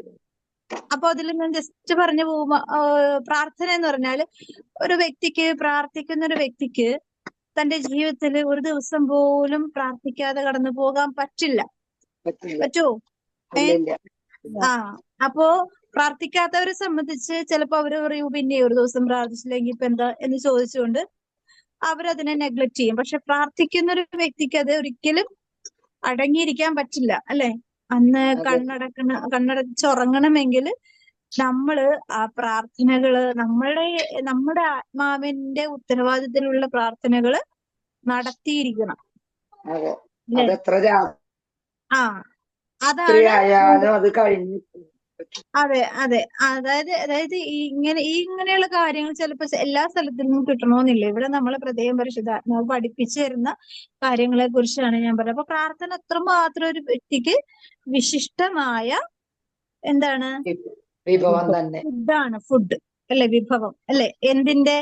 അപ്പൊ അതിൽ ഞാൻ ജസ്റ്റ് പറഞ്ഞു പോകുമ്പോ, പ്രാർത്ഥന എന്ന് പറഞ്ഞാല് ഒരു വ്യക്തിക്ക്, പ്രാർത്ഥിക്കുന്ന ഒരു വ്യക്തിക്ക് തന്റെ ജീവിതത്തിൽ ഒരു ദിവസം പോലും പ്രാർത്ഥിക്കാതെ കടന്നു പോകാൻ പറ്റില്ല. പറ്റുമോ? അപ്പോ പ്രാർത്ഥിക്കാത്തവരെ സംബന്ധിച്ച് ചിലപ്പോ അവര് പറയൂ, പിന്നെ ഒരു ദിവസം പ്രാർത്ഥിച്ചില്ലെങ്കിൽ ഇപ്പൊ എന്താ എന്ന് ചോദിച്ചുകൊണ്ട് അവരതിനെ നെഗ്ലക്ട് ചെയ്യും. പക്ഷെ പ്രാർത്ഥിക്കുന്ന ഒരു വ്യക്തിക്ക് അത് ഒരിക്കലും അടങ്ങിയിരിക്കാൻ പറ്റില്ല അല്ലെ? അന്ന് കണ്ണടച്ചുറങ്ങണമെങ്കിൽ നമ്മള് ആ പ്രാർത്ഥനകള്, നമ്മുടെ ആത്മാവിന്റെ ഉത്തരവാദിത്തത്തിലുള്ള പ്രാർത്ഥനകള് നടത്തിയിരിക്കണം. അതാണ് അത് കഴിഞ്ഞ് പറ്റും. അതെ അതെ അതായത് ഇങ്ങനെയുള്ള കാര്യങ്ങൾ ചിലപ്പോൾ എല്ലാ സ്ഥലത്തു നിന്നും കിട്ടണമെന്നില്ല. ഇവിടെ നമ്മളെ പ്രത്യേകം പരിശുദ്ധാത്മാവ് പഠിപ്പിച്ചു തരുന്ന കാര്യങ്ങളെ കുറിച്ചാണ് ഞാൻ പറയുന്നത്. അപ്പൊ പ്രാർത്ഥന അത്രമാത്രം ഒരു വ്യക്തിക്ക് വിശിഷ്ടമായ എന്താണ് വിഭവം തന്നെ. ഫുഡാണ്. ഫുഡ് അല്ലെ, വിഭവം അല്ലെ. എന്തിന്റെ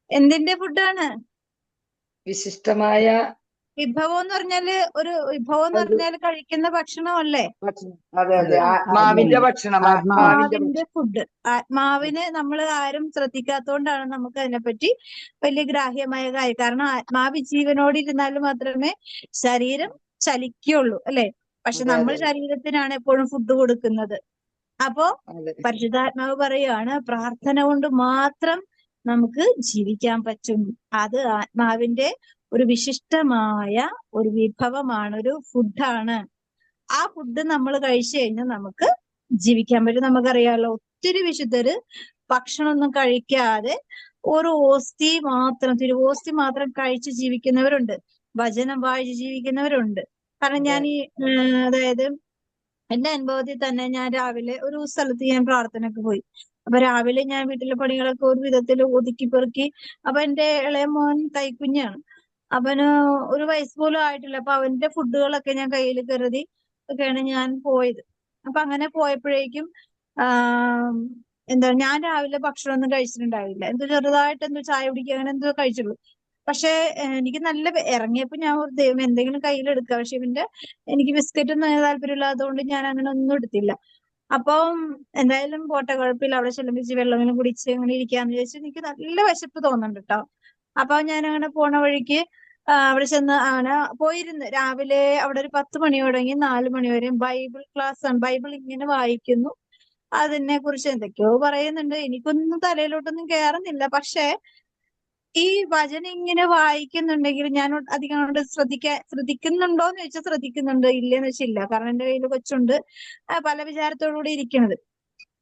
എന്തിന്റെ ഫുഡാണ് വിശിഷ്ടമായ വിഭവം എന്ന് പറഞ്ഞാല്? ഒരു വിഭവം എന്ന് ഒരു പറഞ്ഞാല് കഴിക്കുന്ന ഭക്ഷണമല്ലേ? ഭക്ഷണം. അതെ അതെ, ആത്മാവിന്റെ ഭക്ഷണം, ആത്മാവിന്റെ ആത്മാവിന്റെ ഫുഡ്. ആത്മാവിനെ നമ്മൾ ആരും ശ്രദ്ധിക്കാത്തതുകൊണ്ടാണ് നമുക്ക് അതിനെപ്പറ്റി വലിയ ഗ്രാഹ്യമായ കാര്യം. കാരണം ആത്മാവ് ജീവനോടെ ഇരുന്നാൽ മാത്രമേ ശരീരം ചലിക്കുള്ളൂ അല്ലെ. പക്ഷെ അതെ നമ്മൾ അതെ ശരീരത്തിനാണ് എപ്പോഴും ഫുഡ് കൊടുക്കുന്നത്. അപ്പോ അതെ. പരിശുദ്ധാത്മാവ് പറയുകയാണ് പ്രാർത്ഥന കൊണ്ട് മാത്രം നമുക്ക് ജീവിക്കാൻ പറ്റും. അത് ആത്മാവിന്റെ ഒരു വിശിഷ്ടമായ ഒരു വിഭവമാണ്, ഒരു ഫുഡാണ്. ആ ഫുഡ് നമ്മൾ കഴിച്ചു കഴിഞ്ഞാൽ നമുക്ക് ജീവിക്കാൻ പറ്റും. നമുക്കറിയാമല്ലോ, ഒത്തിരി വിശുദ്ധര് ഭക്ഷണമൊന്നും കഴിക്കാതെ ഒരു ഓസ്തി മാത്രം, തിരുവോസ്തി മാത്രം കഴിച്ച് ജീവിക്കുന്നവരുണ്ട്. വചനം വായിച്ച് ജീവിക്കുന്നവരുണ്ട്. കാരണം ഞാൻ അതായത് എന്റെ അനുഭവത്തിൽ തന്നെ, ഞാൻ രാവിലെ ഒരു സ്ഥലത്ത് ഞാൻ പ്രാർത്ഥനയ്ക്ക് പോയി. അപ്പൊ രാവിലെ ഞാൻ വീട്ടിലെ പണികളൊക്കെ ഒരു വിധത്തിൽ ഒതുക്കി പെറുക്കി. അപ്പൊ എന്റെ ഇളയ മോൻ കൈക്കുഞ്ഞാണ്. അവന് ഒരു വയസ്സ് പോലും ആയിട്ടില്ല. അപ്പൊ അവന്റെ ഫുഡുകളൊക്കെ ഞാൻ കയ്യിൽ കരുതി ഒക്കെയാണ് ഞാൻ പോയത്. അപ്പൊ അങ്ങനെ പോയപ്പോഴേക്കും എന്താ, ഞാൻ രാവിലെ ഭക്ഷണമൊന്നും കഴിച്ചിട്ടുണ്ടാവില്ല. എന്തോ ചെറുതായിട്ട് എന്തോ ചായ കുടിക്കുക അങ്ങനെ എന്തോ കഴിച്ചുള്ളൂ. പക്ഷെ എനിക്ക് നല്ല ഇറങ്ങിയപ്പോ ഞാൻ ഒരു ദൈവം എന്തെങ്കിലും കയ്യിലെടുക്കുക. പക്ഷെ എനിക്ക് ബിസ്ക്കറ്റ് ഒന്നും താല്പര്യമില്ലാത്തതുകൊണ്ട് ഞാൻ അങ്ങനെ ഒന്നും എടുത്തില്ല. അപ്പം എന്തായാലും പോട്ടെ, കുഴപ്പമില്ല, അവിടെ ചെല്ലുമ്പോൾ വെള്ളമെങ്കിലും കുടിച്ച് അങ്ങനെ ഇരിക്കാന്ന് വിചാരിച്ചു. എനിക്ക് നല്ല വിശപ്പ് തോന്നുന്നുണ്ട് കേട്ടോ. അപ്പൊ ഞാൻ അങ്ങനെ പോണ വഴിക്ക് അവിടെ ചെന്ന് അങ്ങനെ പോയിരുന്ന് രാവിലെ അവിടെ ഒരു 10 മണി തുടങ്ങി 4 മണി വരെ ബൈബിൾ ക്ലാസ് ആണ്. ബൈബിൾ ഇങ്ങനെ വായിക്കുന്നു, അതിനെ കുറിച്ച് എന്തൊക്കെയോ പറയുന്നുണ്ട്. എനിക്കൊന്നും തലയിലോട്ടൊന്നും കേറുന്നില്ല. പക്ഷെ ഈ വചനം ഇങ്ങനെ വായിക്കുന്നുണ്ടെങ്കിൽ ഞാൻ അധികം അങ്ങോട്ട് ശ്രദ്ധിക്കുന്നുണ്ടോ എന്ന് ചോദിച്ചാൽ ശ്രദ്ധിക്കുന്നുണ്ട്, ഇല്ലെന്ന് വെച്ചാൽ ഇല്ല. കാരണം എന്റെ കയ്യിൽ കൊച്ചുണ്ട്, പല വിചാരത്തോടുകൂടി ഇരിക്കണത്.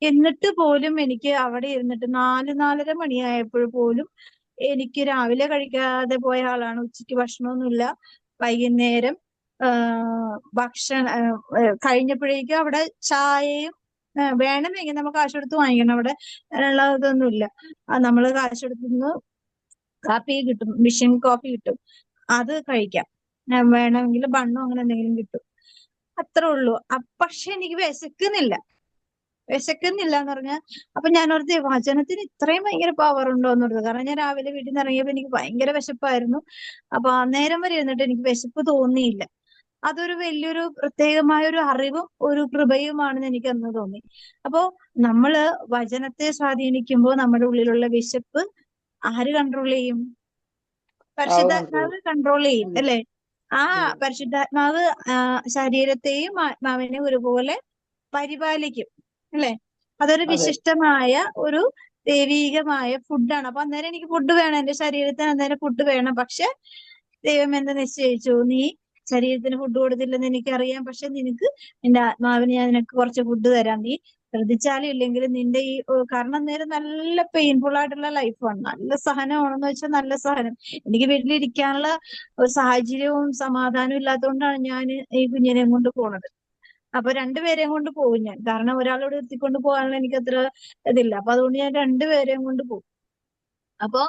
എന്നിട്ട് പോലും എനിക്ക് അവിടെ ഇരുന്നിട്ട് 4-4:30 മണിയായപ്പോൾ പോലും എനിക്ക് രാവിലെ കഴിക്കാതെ പോയ ആളാണ്. ഉച്ചയ്ക്ക് ഭക്ഷണമൊന്നുമില്ല. വൈകുന്നേരം ഭക്ഷണം കഴിഞ്ഞപ്പോഴേക്കും അവിടെ ചായയും വേണമെങ്കിൽ നമുക്ക് കാശ് കൊടുത്ത് വാങ്ങിക്കണം. അവിടെ അതിനുള്ള ഇതൊന്നുമില്ല. നമ്മൾ കാശ് കൊടുത്തുനിന്ന് കാപ്പി കിട്ടും, മിഷൻ കോഫി കിട്ടും, അത് കഴിക്കാം. വേണമെങ്കിൽ ബണ്ണോ അങ്ങനെ എന്തെങ്കിലും കിട്ടും. അത്രേ ഉള്ളൂ. പക്ഷെ എനിക്ക് വിശക്കുന്നില്ല എന്ന് പറഞ്ഞാൽ, അപ്പൊ ഞാൻ ഓർത്ത് വചനത്തിന് ഇത്രയും ഭയങ്കര പവർ ഉണ്ടോ എന്നുള്ളത്. കാരണം ഞാൻ രാവിലെ വീട്ടിൽ നിന്ന് ഇറങ്ങിയപ്പോ എനിക്ക് ഭയങ്കര വിശപ്പായിരുന്നു. അപ്പൊ അന്നേരം വരെ ഇരുന്നിട്ട് എനിക്ക് വിശപ്പ് തോന്നിയില്ല. അതൊരു വലിയൊരു പ്രത്യേകമായ ഒരു അറിവും ഒരു കൃപയുമാണെന്ന് എനിക്ക് അന്ന് തോന്നി. അപ്പോ നമ്മള് വചനത്തെ സ്വാധീനിക്കുമ്പോൾ നമ്മുടെ ഉള്ളിലുള്ള വിശപ്പ് ആര് കൺട്രോൾ ചെയ്യും? പരിശുദ്ധാത്മാവ് കൺട്രോൾ ചെയ്യും അല്ലെ. ആ പരിശുദ്ധാത്മാവ് ശരീരത്തെയും ആത്മാവിനെയും ഒരുപോലെ പരിപാലിക്കും അല്ലെ. അതൊരു വിശിഷ്ടമായ ഒരു ദൈവീകമായ ഫുഡാണ്. അപ്പൊ അന്നേരം എനിക്ക് ഫുഡ് വേണം, എന്റെ ശരീരത്തിന് അന്നേരം ഫുഡ് വേണം. പക്ഷെ ദൈവം എന്താ നിശ്ചയിച്ചു? നീ ശരീരത്തിന് ഫുഡ് കൊടുത്തില്ലെന്ന് എനിക്കറിയാം, പക്ഷെ നിന്റെ ആത്മാവിന് ഞാൻ നിനക്ക് കുറച്ച് ഫുഡ് തരാം. നീ ശ്രദ്ധിച്ചാലും ഇല്ലെങ്കിലും നിന്റെ ഈ കാരണം അന്നേരം നല്ല പെയിൻഫുൾ ആയിട്ടുള്ള ലൈഫാണ്, നല്ല സഹനമാണെന്ന് വെച്ചാൽ നല്ല സഹനം. എനിക്ക് വീട്ടിലിരിക്കാനുള്ള ഒരു സാഹചര്യവും സമാധാനവും ഇല്ലാത്തതുകൊണ്ടാണ് ഞാൻ ഈ കുഞ്ഞിനെയും കൊണ്ട് പോണത്. അപ്പൊ രണ്ടുപേരെയും കൊണ്ട് പോകും ഞാൻ. കാരണം ഒരാളോട് എത്തിക്കൊണ്ട് പോകാനുള്ള എനിക്ക് അത്ര ഇതില്ല. അപ്പൊ അതുകൊണ്ട് ഞാൻ രണ്ടുപേരെയും കൊണ്ട് പോകും. അപ്പൊ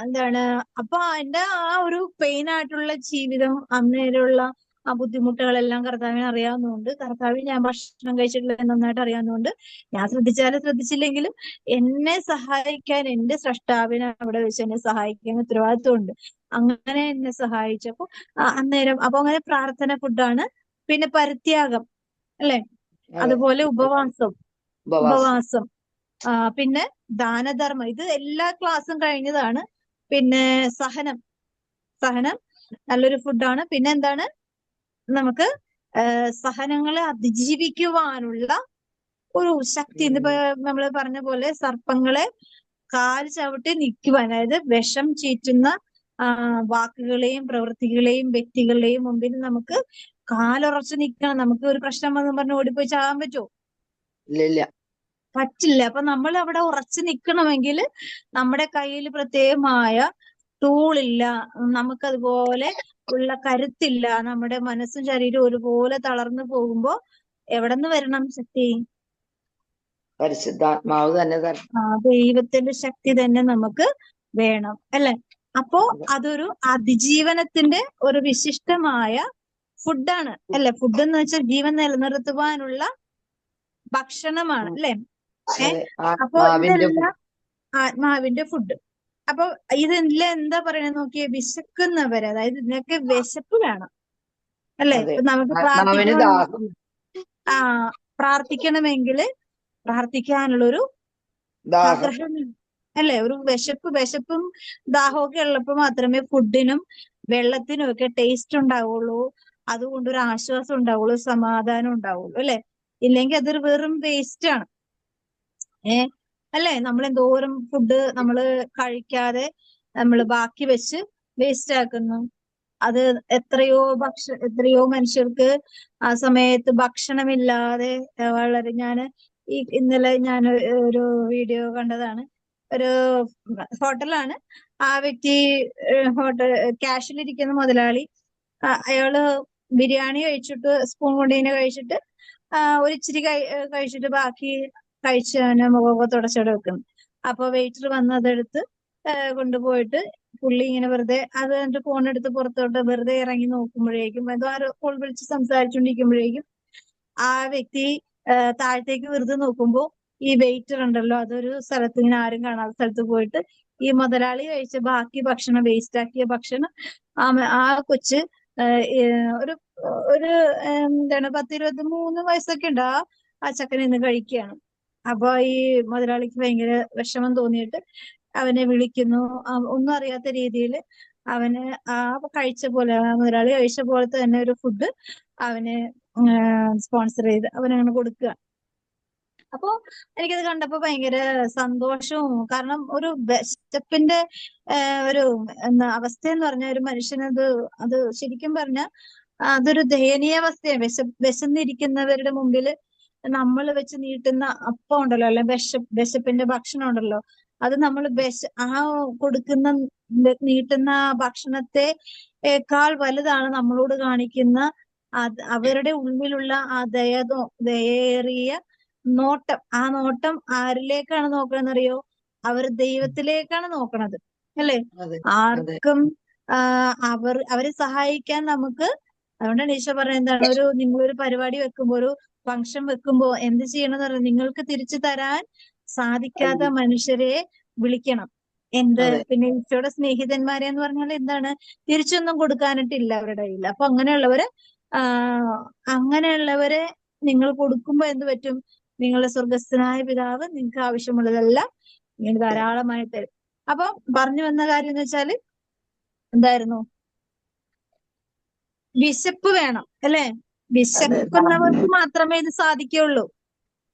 എന്താണ്, അപ്പൊ എന്റെ ആ ഒരു പെയിൻ ആയിട്ടുള്ള ജീവിതം, അന്നേരമുള്ള ആ ബുദ്ധിമുട്ടുകളെല്ലാം കർത്താവിന് അറിയാവുന്നതുകൊണ്ട്, കർത്താവിന് ഞാൻ ഭക്ഷണം കഴിച്ചിട്ടില്ല നന്നായിട്ട് അറിയാവുന്നതുകൊണ്ട്, ഞാൻ ശ്രദ്ധിച്ചാലും ശ്രദ്ധിച്ചില്ലെങ്കിലും എന്നെ സഹായിക്കാൻ എന്റെ സ്രഷ്ടാവിനെ അവിടെ വെച്ച് എന്നെ സഹായിക്കാൻ ഉത്തരവാദിത്വമുണ്ട്. അങ്ങനെ എന്നെ സഹായിച്ചപ്പോ അന്നേരം അപ്പൊ അങ്ങനെ പ്രാർത്ഥന ഫുഡാണ്. പിന്നെ പരിത്യാഗം അല്ലെ, അതുപോലെ ഉപവാസം, പിന്നെ ദാനധർമ്മം. ഇത് എല്ലാ ക്ലാസ്സും കഴിഞ്ഞതാണ്. പിന്നെ സഹനം നല്ലൊരു ഫുഡാണ്. പിന്നെ എന്താണ്, നമുക്ക് സഹനങ്ങളെ അതിജീവിക്കുവാനുള്ള ഒരു ശക്തി. ഇന്നിപ്പോ നമ്മൾ പറഞ്ഞ പോലെ സർപ്പങ്ങളെ കാൽ ചവിട്ടി നിൽക്കുവാൻ, അതായത് വിഷം ചീറ്റുന്ന വാക്കുകളെയും പ്രവൃത്തികളെയും വ്യക്തികളുടെയും മുമ്പിൽ നമുക്ക് കാലുറച്ചു നിൽക്കണം. നമുക്ക് ഒരു പ്രശ്നം വന്ന് പറഞ്ഞ് ഓടിപ്പോയി ചാകാൻ പറ്റുമോ? പറ്റില്ല. അപ്പൊ നമ്മൾ അവിടെ ഉറച്ചു നിൽക്കണമെങ്കിൽ നമ്മുടെ കയ്യിൽ പ്രത്യേകമായ ടൂളില്ല. നമുക്കതുപോലെ ഉള്ള കരുത്തില്ല, നമ്മുടെ മനസ്സും ശരീരവും ഒരുപോലെ തളർന്നു പോകുമ്പോ എവിടെ നിന്ന് വരണം ശക്തി? പരിശുദ്ധാത്മാവ് തന്നെ തരണം. ദൈവത്തിന്റെ ശക്തി തന്നെ നമുക്ക് വേണം അല്ലെ? അപ്പോ അതൊരു അതിജീവനത്തിന്റെ ഒരു വിശിഷ്ടമായ ഫുഡാണ് അല്ലെ? ഫുഡ് എന്ന് വെച്ചാൽ ജീവൻ നിലനിർത്തുവാനുള്ള ഭക്ഷണമാണ് അല്ലെ? അതെ, അപ്പൊ ആത്മാവിന്റെ ഇതെല്ലാം ആത്മാവിന്റെ ഫുഡ്. അപ്പൊ ഇതെല്ലാം എന്താ പറയണത് നോക്കിയേ? വിശക്കുന്നവര്, അതായത് ഇതിനൊക്കെ വിശപ്പ് വേണം അല്ലെ? അതെ, ഇപ്പൊ നമുക്ക് ആത്മാവിന് ദാഹം. പ്രാർത്ഥിക്കണമെങ്കിൽ പ്രാർത്ഥിക്കാനുള്ളൊരു ദാഹം. ആഗ്രഹം അല്ലെ? ഒരു വിശപ്പും ദാഹമൊക്കെ ഉള്ളപ്പോൾ മാത്രമേ ഫുഡിനും വെള്ളത്തിനും ഒക്കെ ടേസ്റ്റ് ഉണ്ടാവുള്ളൂ. അതുകൊണ്ട് ഒരു ആശ്വാസം ഉണ്ടാവുള്ളൂ, സമാധാനം ഉണ്ടാവുള്ളൂ അല്ലെ? ഇല്ലെങ്കിൽ അതൊരു വെറും വേസ്റ്റ് ആണ്. അല്ലെ? നമ്മൾ എന്തോരം ഫുഡ് നമ്മൾ കഴിക്കാതെ നമ്മൾ ബാക്കി വെച്ച് വേസ്റ്റ് ആക്കുന്നു. അത് എത്രയോ മനുഷ്യർക്ക് ആ സമയത്ത് ഭക്ഷണമില്ലാതെ വളരെ ഇന്നലെ ഞാൻ ഒരു വീഡിയോ കണ്ടതാണ്. ഒരു ഹോട്ടലാണ്. ആ വ്യക്തി ക്യാഷിലിരിക്കുന്ന മുതലാളി, അയാള് ബിരിയാണി കഴിച്ചിട്ട് സ്പൂൺ കൊണ്ട് കഴിച്ചിട്ട് ഒരു ഇച്ചിരി കഴിച്ചിട്ട് ബാക്കി കഴിച്ച് മുഖമൊക്കെ തുടച്ചവിടെ വെക്കുന്നു. അപ്പൊ വെയിറ്റർ വന്ന് അതെടുത്ത് കൊണ്ടുപോയിട്ട് പുള്ളി ഇങ്ങനെ വെറുതെ അത് എന്നിട്ട് ഫോൺ എടുത്ത് പുറത്തോട്ട് വെറുതെ ഇറങ്ങി നോക്കുമ്പോഴേക്കും എന്തോ ആരോ ഫോൺ വിളിച്ച് സംസാരിച്ചുകൊണ്ടിരിക്കുമ്പോഴേക്കും ആ വ്യക്തി താഴത്തേക്ക് വെറുതെ നോക്കുമ്പോ ഈ വെയിറ്റർ ഉണ്ടല്ലോ, അതൊരു സ്ഥലത്ത് ഇങ്ങനെ ആരും കാണാത്ത സ്ഥലത്ത് പോയിട്ട് ഈ മുതലാളി കഴിച്ച ബാക്കി ഭക്ഷണം, വേസ്റ്റ് ആക്കിയ ഭക്ഷണം ആ കൊച്ച് ഒരു ഒരു എന്താണ് 10-23 വയസ്സൊക്കെ ഉണ്ട് ആ ചക്കൻ ഇന്ന് കഴിക്കുകയാണ്. അപ്പൊ ഈ മുതലാളിക്ക് ഭയങ്കര വിഷമം തോന്നിയിട്ട് അവനെ വിളിക്കുന്നു. ഒന്നും അറിയാത്ത രീതിയിൽ അവന് കഴിച്ച പോലെ, മുതലാളി കഴിച്ച പോലത്തെ തന്നെ ഒരു ഫുഡ് അവന് സ്പോൺസർ ചെയ്ത് അവനങ്ങനെ കൊടുക്കുക. അപ്പോ എനിക്കത് കണ്ടപ്പോ ഭയങ്കര സന്തോഷവും, കാരണം ഒരു വിശപ്പിന്റെ ഒരു അവസ്ഥ എന്ന് പറഞ്ഞ ഒരു മനുഷ്യനത് അത് ശരിക്കും പറഞ്ഞാൽ അതൊരു ദയനീയാവസ്ഥയാണ്. വിശന്നിരിക്കുന്നവരുടെ മുമ്പിൽ നമ്മൾ വെച്ച് നീട്ടുന്ന അപ്പം ഉണ്ടല്ലോ, അല്ലെ വിശപ്പിന്റെ ഭക്ഷണം ഉണ്ടല്ലോ, അത് നമ്മൾ കൊടുക്കുന്ന നീട്ടുന്ന ഭക്ഷണത്തെക്കാൾ വലുതാണ് നമ്മളോട് കാണിക്കുന്ന അവരുടെ ഉള്ളിലുള്ള ആ ദയേറിയ നോട്ടം. ആ നോട്ടം ആരിലേക്കാണ് നോക്കണമെന്നറിയോ? അവർ ദൈവത്തിലേക്കാണ് നോക്കണത് അല്ലെ? ആർക്കും അവരെ സഹായിക്കാൻ നമുക്ക്, അതുകൊണ്ടാണ് ഈശോ പറയുന്നത് എന്താണ്, നിങ്ങളൊരു പരിപാടി വെക്കുമ്പോ, ഒരു ഫംഗ്ഷൻ വെക്കുമ്പോ എന്ത് ചെയ്യണമെന്ന് പറയുന്നത്? നിങ്ങൾക്ക് തിരിച്ചു തരാൻ സാധിക്കാത്ത മനുഷ്യരെ വിളിക്കണം. പിന്നെ ഈശോയുടെ സ്നേഹിതന്മാരെ എന്ന് പറഞ്ഞാൽ എന്താണ്? തിരിച്ചൊന്നും കൊടുക്കാനായിട്ടില്ല അവരുടെ കയ്യിൽ. അപ്പൊ അങ്ങനെയുള്ളവരെ നിങ്ങൾ കൊടുക്കുമ്പോ എന്ത് പറ്റും? നിങ്ങളുടെ സ്വർഗസ്ഥനായ പിതാവ് നിങ്ങൾക്ക് ആവശ്യമുള്ളതെല്ലാം ഇങ്ങനെ ധാരാളമായി തരും. അപ്പൊ പറഞ്ഞു വന്ന കാര്യം എന്ന് വെച്ചാല് എന്തായിരുന്നു? വിശപ്പ് വേണം അല്ലെ? വിശക്കുന്നവർക്ക് മാത്രമേ ഇത് സാധിക്കുള്ളൂ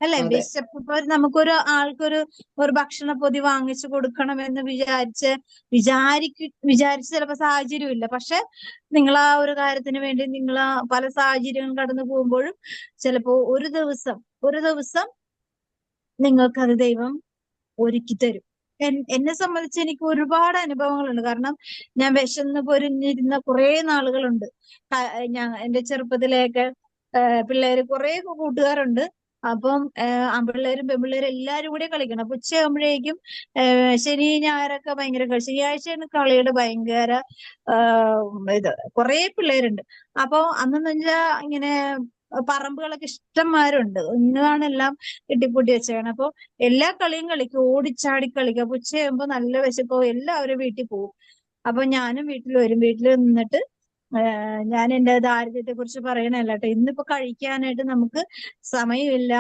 അല്ലെ? വിശപ്പ്. ഇപ്പൊ നമുക്കൊരു ആൾക്കൊരു ഭക്ഷണ പൊതി വാങ്ങിച്ചു കൊടുക്കണമെന്ന് വിചാരിച്ച് ചിലപ്പോ സാഹചര്യമില്ല. പക്ഷെ നിങ്ങൾ ആ ഒരു കാര്യത്തിന് വേണ്ടി നിങ്ങൾ പല സാഹചര്യങ്ങളും കടന്നു പോകുമ്പോഴും ചിലപ്പോ ഒരു ദിവസം നിങ്ങൾക്കത് ദൈവം ഒരുക്കി തരും. എന്നെ സംബന്ധിച്ച് എനിക്ക് ഒരുപാട് അനുഭവങ്ങളുണ്ട്. കാരണം ഞാൻ വിശന്ന് പൊരിഞ്ഞിരുന്ന കുറെ നാളുകളുണ്ട്. എന്റെ ചെറുപ്പത്തിലേക്ക് പിള്ളേര് കുറെ കൂട്ടുകാരുണ്ട്. അപ്പം ആൺപിള്ളേരും പെൺപിള്ളേരും എല്ലാരും കൂടെ കളിക്കണം. അപ്പൊ ഉച്ചയാകുമ്പോഴേക്കും ശനി ഞായറൊക്കെ ഭയങ്കര കളി. ശനിയാഴ്ചയാണ് കളിയുടെ ഭയങ്കര കുറെ പിള്ളേരുണ്ട്. അപ്പൊ അന്നെന്ന് വെച്ചാൽ ഇങ്ങനെ പറമ്പുകളൊക്കെ ഇഷ്ടംമാരുണ്ട്. ഇന്നാണ് എല്ലാം കെട്ടിപ്പൂട്ടി വെച്ചേക്കണം. അപ്പൊ എല്ലാ കളിയും കളിക്കും, ഓടിച്ചാടി കളിക്കും. അപ്പൊ ഉച്ചയാകുമ്പോ നല്ല വിശപ്പോ എല്ലാവരും വീട്ടിൽ പോകും. അപ്പൊ ഞാനും വീട്ടിൽ വരും. വീട്ടിൽ നിന്നിട്ട് ഞാൻ എന്റെ ദാരിദ്ര്യത്തെ കുറിച്ച് പറയണല്ല കേട്ടോ. ഇന്നിപ്പോ കഴിക്കാനായിട്ട് നമുക്ക് സമയമില്ല.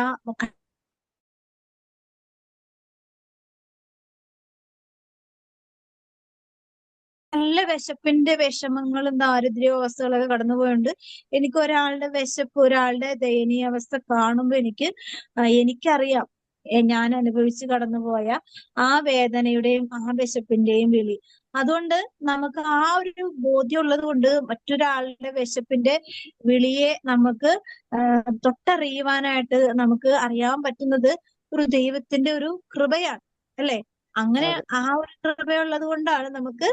നല്ല വിശപ്പിന്റെ വിഷമങ്ങളും ദാരിദ്ര്യാവസ്ഥകളൊക്കെ കടന്നുപോയുണ്ട്. എനിക്ക് ഒരാളുടെ വിശപ്പ്, ഒരാളുടെ ദയനീയാവസ്ഥ കാണുമ്പോ എനിക്കറിയാം ഞാൻ അനുഭവിച്ച് കടന്നുപോയ ആ വേദനയുടെയും ആ വിശപ്പിന്റെയും വിളി. അതുകൊണ്ട് നമുക്ക് ആ ഒരു ബോധ്യം ഉള്ളത് കൊണ്ട് മറ്റൊരാളുടെ വിശപ്പിന്റെ വിളിയെ നമുക്ക് തൊട്ടറിയുവാനായിട്ട് നമുക്ക് അറിയാൻ പറ്റുന്നത് ഒരു ദൈവത്തിന്റെ ഒരു കൃപയാണ് അല്ലെ? അങ്ങനെ ആ ഒരു കൃപയുള്ളത് കൊണ്ടാണ് നമുക്ക്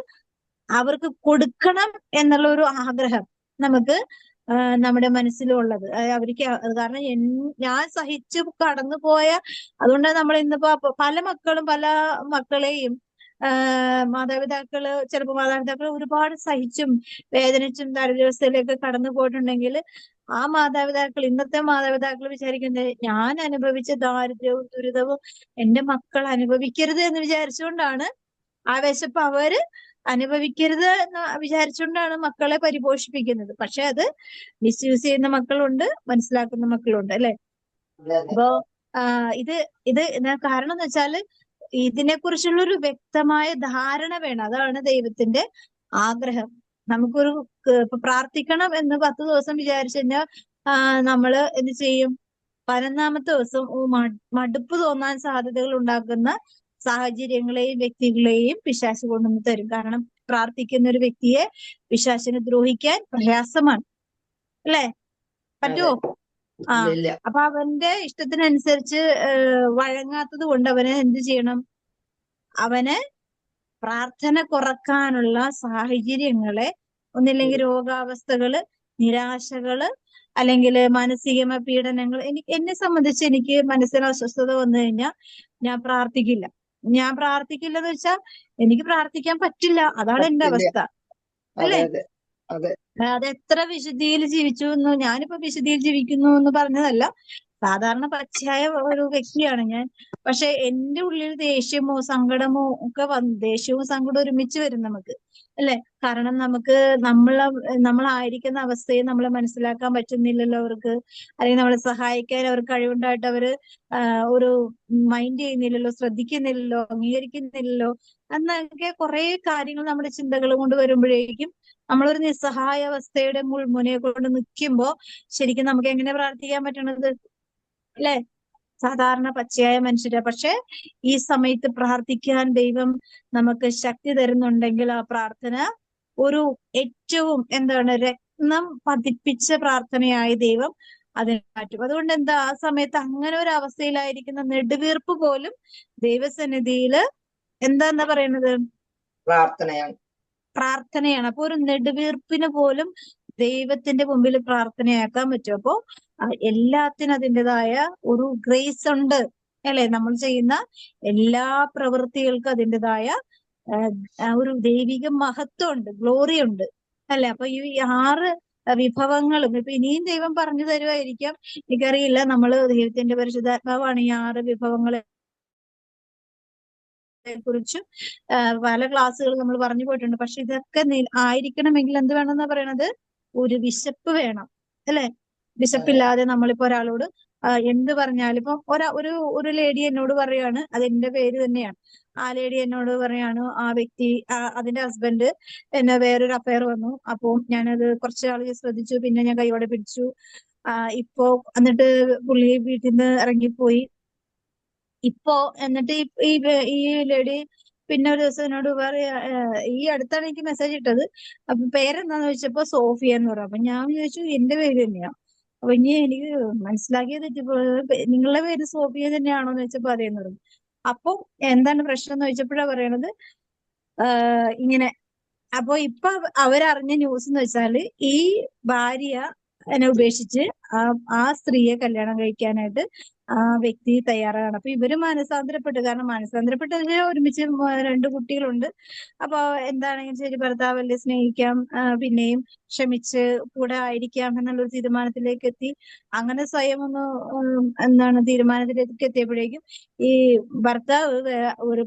അവർക്ക് കൊടുക്കണം എന്നുള്ള ഒരു ആഗ്രഹം നമുക്ക് നമ്മുടെ മനസ്സിലുള്ളത്. അവർക്ക് കാരണം ഞാൻ സഹിച്ചു കടന്നുപോയ, അതുകൊണ്ട് നമ്മൾ ഇന്നിപ്പോ പല മക്കളെയും ചിലപ്പോൾ മാതാപിതാക്കൾ ഒരുപാട് സഹിച്ചും വേദനിച്ചും ദാരിദ്ര്യാവസ്ഥയിലേക്ക് കടന്നു പോയിട്ടുണ്ടെങ്കിൽ ആ മാതാപിതാക്കൾ, ഇന്നത്തെ മാതാപിതാക്കൾ വിചാരിക്കുന്നത് ഞാൻ അനുഭവിച്ച ദാരിദ്ര്യവും ദുരിതവും എന്റെ മക്കൾ അനുഭവിക്കരുത് എന്ന് വിചാരിച്ചുകൊണ്ടാണ്, ആ വിശപ്പ് അവര് അനുഭവിക്കരുത് എന്ന് വിചാരിച്ചുകൊണ്ടാണ് മക്കളെ പരിപോഷിപ്പിക്കുന്നത്. പക്ഷെ അത് മിസ്യൂസ് ചെയ്യുന്ന മക്കളുണ്ട്, മനസ്സിലാക്കുന്ന മക്കളുണ്ട്, അല്ലെ? അപ്പോ ഇത് കാരണം എന്ന് വെച്ചാല് ഇതിനെക്കുറിച്ചുള്ള ഒരു വ്യക്തമായ ധാരണ വേണം. അതാണ് ദൈവത്തിന്റെ ആഗ്രഹം. നമുക്കൊരു പ്രാർത്ഥിക്കണം എന്ന് 10 ദിവസം വിചാരിച്ചു കഴിഞ്ഞാൽ നമ്മള് എന്ത് ചെയ്യും? 11ാമത്തെ ദിവസം മടുപ്പ് തോന്നാൻ സാധ്യതകൾ ഉണ്ടാക്കുന്ന സാഹചര്യങ്ങളെയും വ്യക്തികളെയും പിശാച് കൊണ്ടുവന്ന് തരും. കാരണം പ്രാർത്ഥിക്കുന്ന ഒരു വ്യക്തിയെ പിശാചിന് ദ്രോഹിക്കാൻ പ്രയാസമാണ്, അല്ലെ? പറ്റുമോ? അപ്പൊ അവന്റെ ഇഷ്ടത്തിനനുസരിച്ച് വഴങ്ങാത്തത് കൊണ്ട് അവനെ എന്ത് ചെയ്യണം? അവന് പ്രാർത്ഥന കുറക്കാനുള്ള സാഹചര്യങ്ങളെ, ഒന്നില്ലെങ്കിൽ രോഗാവസ്ഥകള്, നിരാശകള്, അല്ലെങ്കിൽ മാനസികമായ പീഡനങ്ങൾ. എന്നെ സംബന്ധിച്ച് എനിക്ക് മനസ്സിന് അസ്വസ്ഥത വന്നു കഴിഞ്ഞാൽ ഞാൻ പ്രാർത്ഥിക്കില്ല. എന്ന് വെച്ചാൽ എനിക്ക് പ്രാർത്ഥിക്കാൻ പറ്റില്ല. അതാണ് എന്റെ അവസ്ഥ, അല്ലേ? അത് എത്ര വിശുദ്ധിയിൽ ജീവിച്ചു എന്ന്, ഞാനിപ്പോ വിശുദ്ധിയിൽ ജീവിക്കുന്നു എന്ന് പറഞ്ഞതല്ല, സാധാരണ പച്ചയായ ഒരു വ്യക്തിയാണ് ഞാൻ. പക്ഷെ എന്റെ ഉള്ളിൽ ദേഷ്യമോ സങ്കടമോ ഒക്കെ ദേഷ്യവും സങ്കടവും ഒരുമിച്ച് വരും നമുക്ക്, അല്ലെ? കാരണം നമുക്ക് നമ്മളായിരിക്കുന്ന അവസ്ഥയെ നമ്മളെ മനസ്സിലാക്കാൻ പറ്റുന്നില്ലല്ലോ അവർക്ക്, അല്ലെങ്കിൽ നമ്മളെ സഹായിക്കാൻ അവർക്ക് കഴിവുണ്ടായിട്ട് അവര് ഒരു മൈൻഡ് ചെയ്യുന്നില്ലല്ലോ, ശ്രദ്ധിക്കുന്നില്ലല്ലോ, അംഗീകരിക്കുന്നില്ലല്ലോ എന്നൊക്കെ കുറെ കാര്യങ്ങൾ നമ്മുടെ ചിന്തകൾ കൊണ്ട് വരുമ്പോഴേക്കും നമ്മളൊരു നിസ്സഹായ അവസ്ഥയുടെ മുൾമുനയെ കൊണ്ട് നിൽക്കുമ്പോ ശരിക്കും നമുക്ക് എങ്ങനെ പ്രാർത്ഥിക്കാൻ പറ്റണത്, അല്ലെ? സാധാരണ പച്ചയായ മനുഷ്യരാ. പക്ഷെ ഈ സമയത്ത് പ്രാർത്ഥിക്കാൻ ദൈവം നമുക്ക് ശക്തി തരുന്നുണ്ടെങ്കിൽ ആ പ്രാർത്ഥന ഒരു ഏറ്റവും രത്നം പതിപ്പിച്ച പ്രാർത്ഥനയായി ദൈവം അതിനെ മാറ്റും. അതുകൊണ്ട് ആ സമയത്ത് അങ്ങനെ ഒരു അവസ്ഥയിലായിരിക്കുന്ന നെടുവീർപ്പ് പോലും ദൈവസന്നിധിയില് എന്താ പറയുന്നത്? പ്രാർത്ഥനയാണ്. അപ്പൊ ഒരു നെടുവീർപ്പിന് പോലും ദൈവത്തിന്റെ മുമ്പിൽ പ്രാർത്ഥനയാക്കാൻ പറ്റും. അപ്പോ എല്ലാത്തിനും അതിൻ്റെതായ ഒരു ഗ്രേസ് ഉണ്ട്, അല്ലെ? നമ്മൾ ചെയ്യുന്ന എല്ലാ പ്രവൃത്തികൾക്കും അതിൻ്റെതായ ഒരു ദൈവിക മഹത്വം ഉണ്ട്, ഗ്ലോറി ഉണ്ട്, അല്ലെ? അപ്പൊ ഈ 6 വിഭവങ്ങളും ഇപ്പൊ ഇനിയും ദൈവം പറഞ്ഞു തരുമായിരിക്കാം, എനിക്കറിയില്ല. നമ്മള് ദൈവത്തിന്റെ പരിശുദ്ധാത്മാവാണ് ഈ 6 വിഭവങ്ങളെ കുറിച്ചും പല ക്ലാസ്സുകൾ നമ്മൾ പറഞ്ഞു പോയിട്ടുണ്ട്. പക്ഷെ ഇതൊക്കെ ആയിരിക്കണമെങ്കിൽ എന്ത് വേണമെന്നാ പറയണത്? ഒരു വിശപ്പ് വേണം, അല്ലെ? വിശപ്പില്ലാതെ നമ്മളിപ്പോ ഒരാളോട് എന്ത് പറഞ്ഞാലും, ഇപ്പൊ ഒരു ലേഡി എന്നോട് പറയാണ്, അതെന്റെ പേര് തന്നെയാണ്. ആ ലേഡി എന്നോട് പറയാണ്, ആ വ്യക്തി അതിന്റെ ഹസ്ബൻഡ് എന്നെ വേറൊരു അഫയർ വന്നു. അപ്പൊ ഞാനത് കുറച്ചാൾ ശ്രദ്ധിച്ചു, പിന്നെ ഞാൻ കൈയോടെ പിടിച്ചു. എന്നിട്ട് പുള്ളി വീട്ടിൽ നിന്ന് ഇറങ്ങിപ്പോയി. എന്നിട്ട് ഈ ലേഡി പിന്നെ ഒരു ദിവസം എന്നോട് പറയാ, ഈ അടുത്താണ് എനിക്ക് മെസ്സേജ് ഇട്ടത്. അപ്പൊ പേരെന്താന്ന് ചോദിച്ചപ്പോ സോഫിയ എന്ന് പറഞ്ഞു. അപ്പൊ ഞാൻ ചോദിച്ചു, എന്റെ പേര് തന്നെയാ. അപ്പൊ ഇനി എനിക്ക് മനസ്സിലാക്കിയത് തെറ്റിപ്പോ, നിങ്ങളുടെ പേര് സോഫിയ തന്നെയാണോ എന്ന് ചോദിച്ചപ്പോ അതേന്ന് പറഞ്ഞു. അപ്പൊ എന്താണ് പ്രശ്നം എന്ന് ചോദിച്ചപ്പോഴാ പറയണത് ഇങ്ങനെ. അപ്പൊ ഇപ്പൊ അവരറിഞ്ഞ ന്യൂസ് എന്ന് വെച്ചാല് ഈ ഭാര്യ എന്നെ ഉപേക്ഷിച്ച് ആ സ്ത്രീയെ കല്യാണം കഴിക്കാനായിട്ട് ആ വ്യക്തി തയ്യാറാണ്. അപ്പൊ ഇവര് മാനസാന്തരപ്പെട്ടു. കാരണം മാനസാന്തരപ്പെട്ടതിന് ഒരുമിച്ച് 2 കുട്ടികളുണ്ട്. അപ്പൊ എന്താണെങ്കിലും ശരി, ഭർത്താവല്ലേ, സ്നേഹിക്കാം, പിന്നെയും ക്ഷമിച്ച് കൂടെ ആയിരിക്കാം എന്നുള്ളൊരു തീരുമാനത്തിലേക്ക് എത്തി. അങ്ങനെ സ്വയം ഒന്ന് തീരുമാനത്തിലേക്ക് എത്തിയപ്പോഴേക്കും ഈ ഭർത്താവ്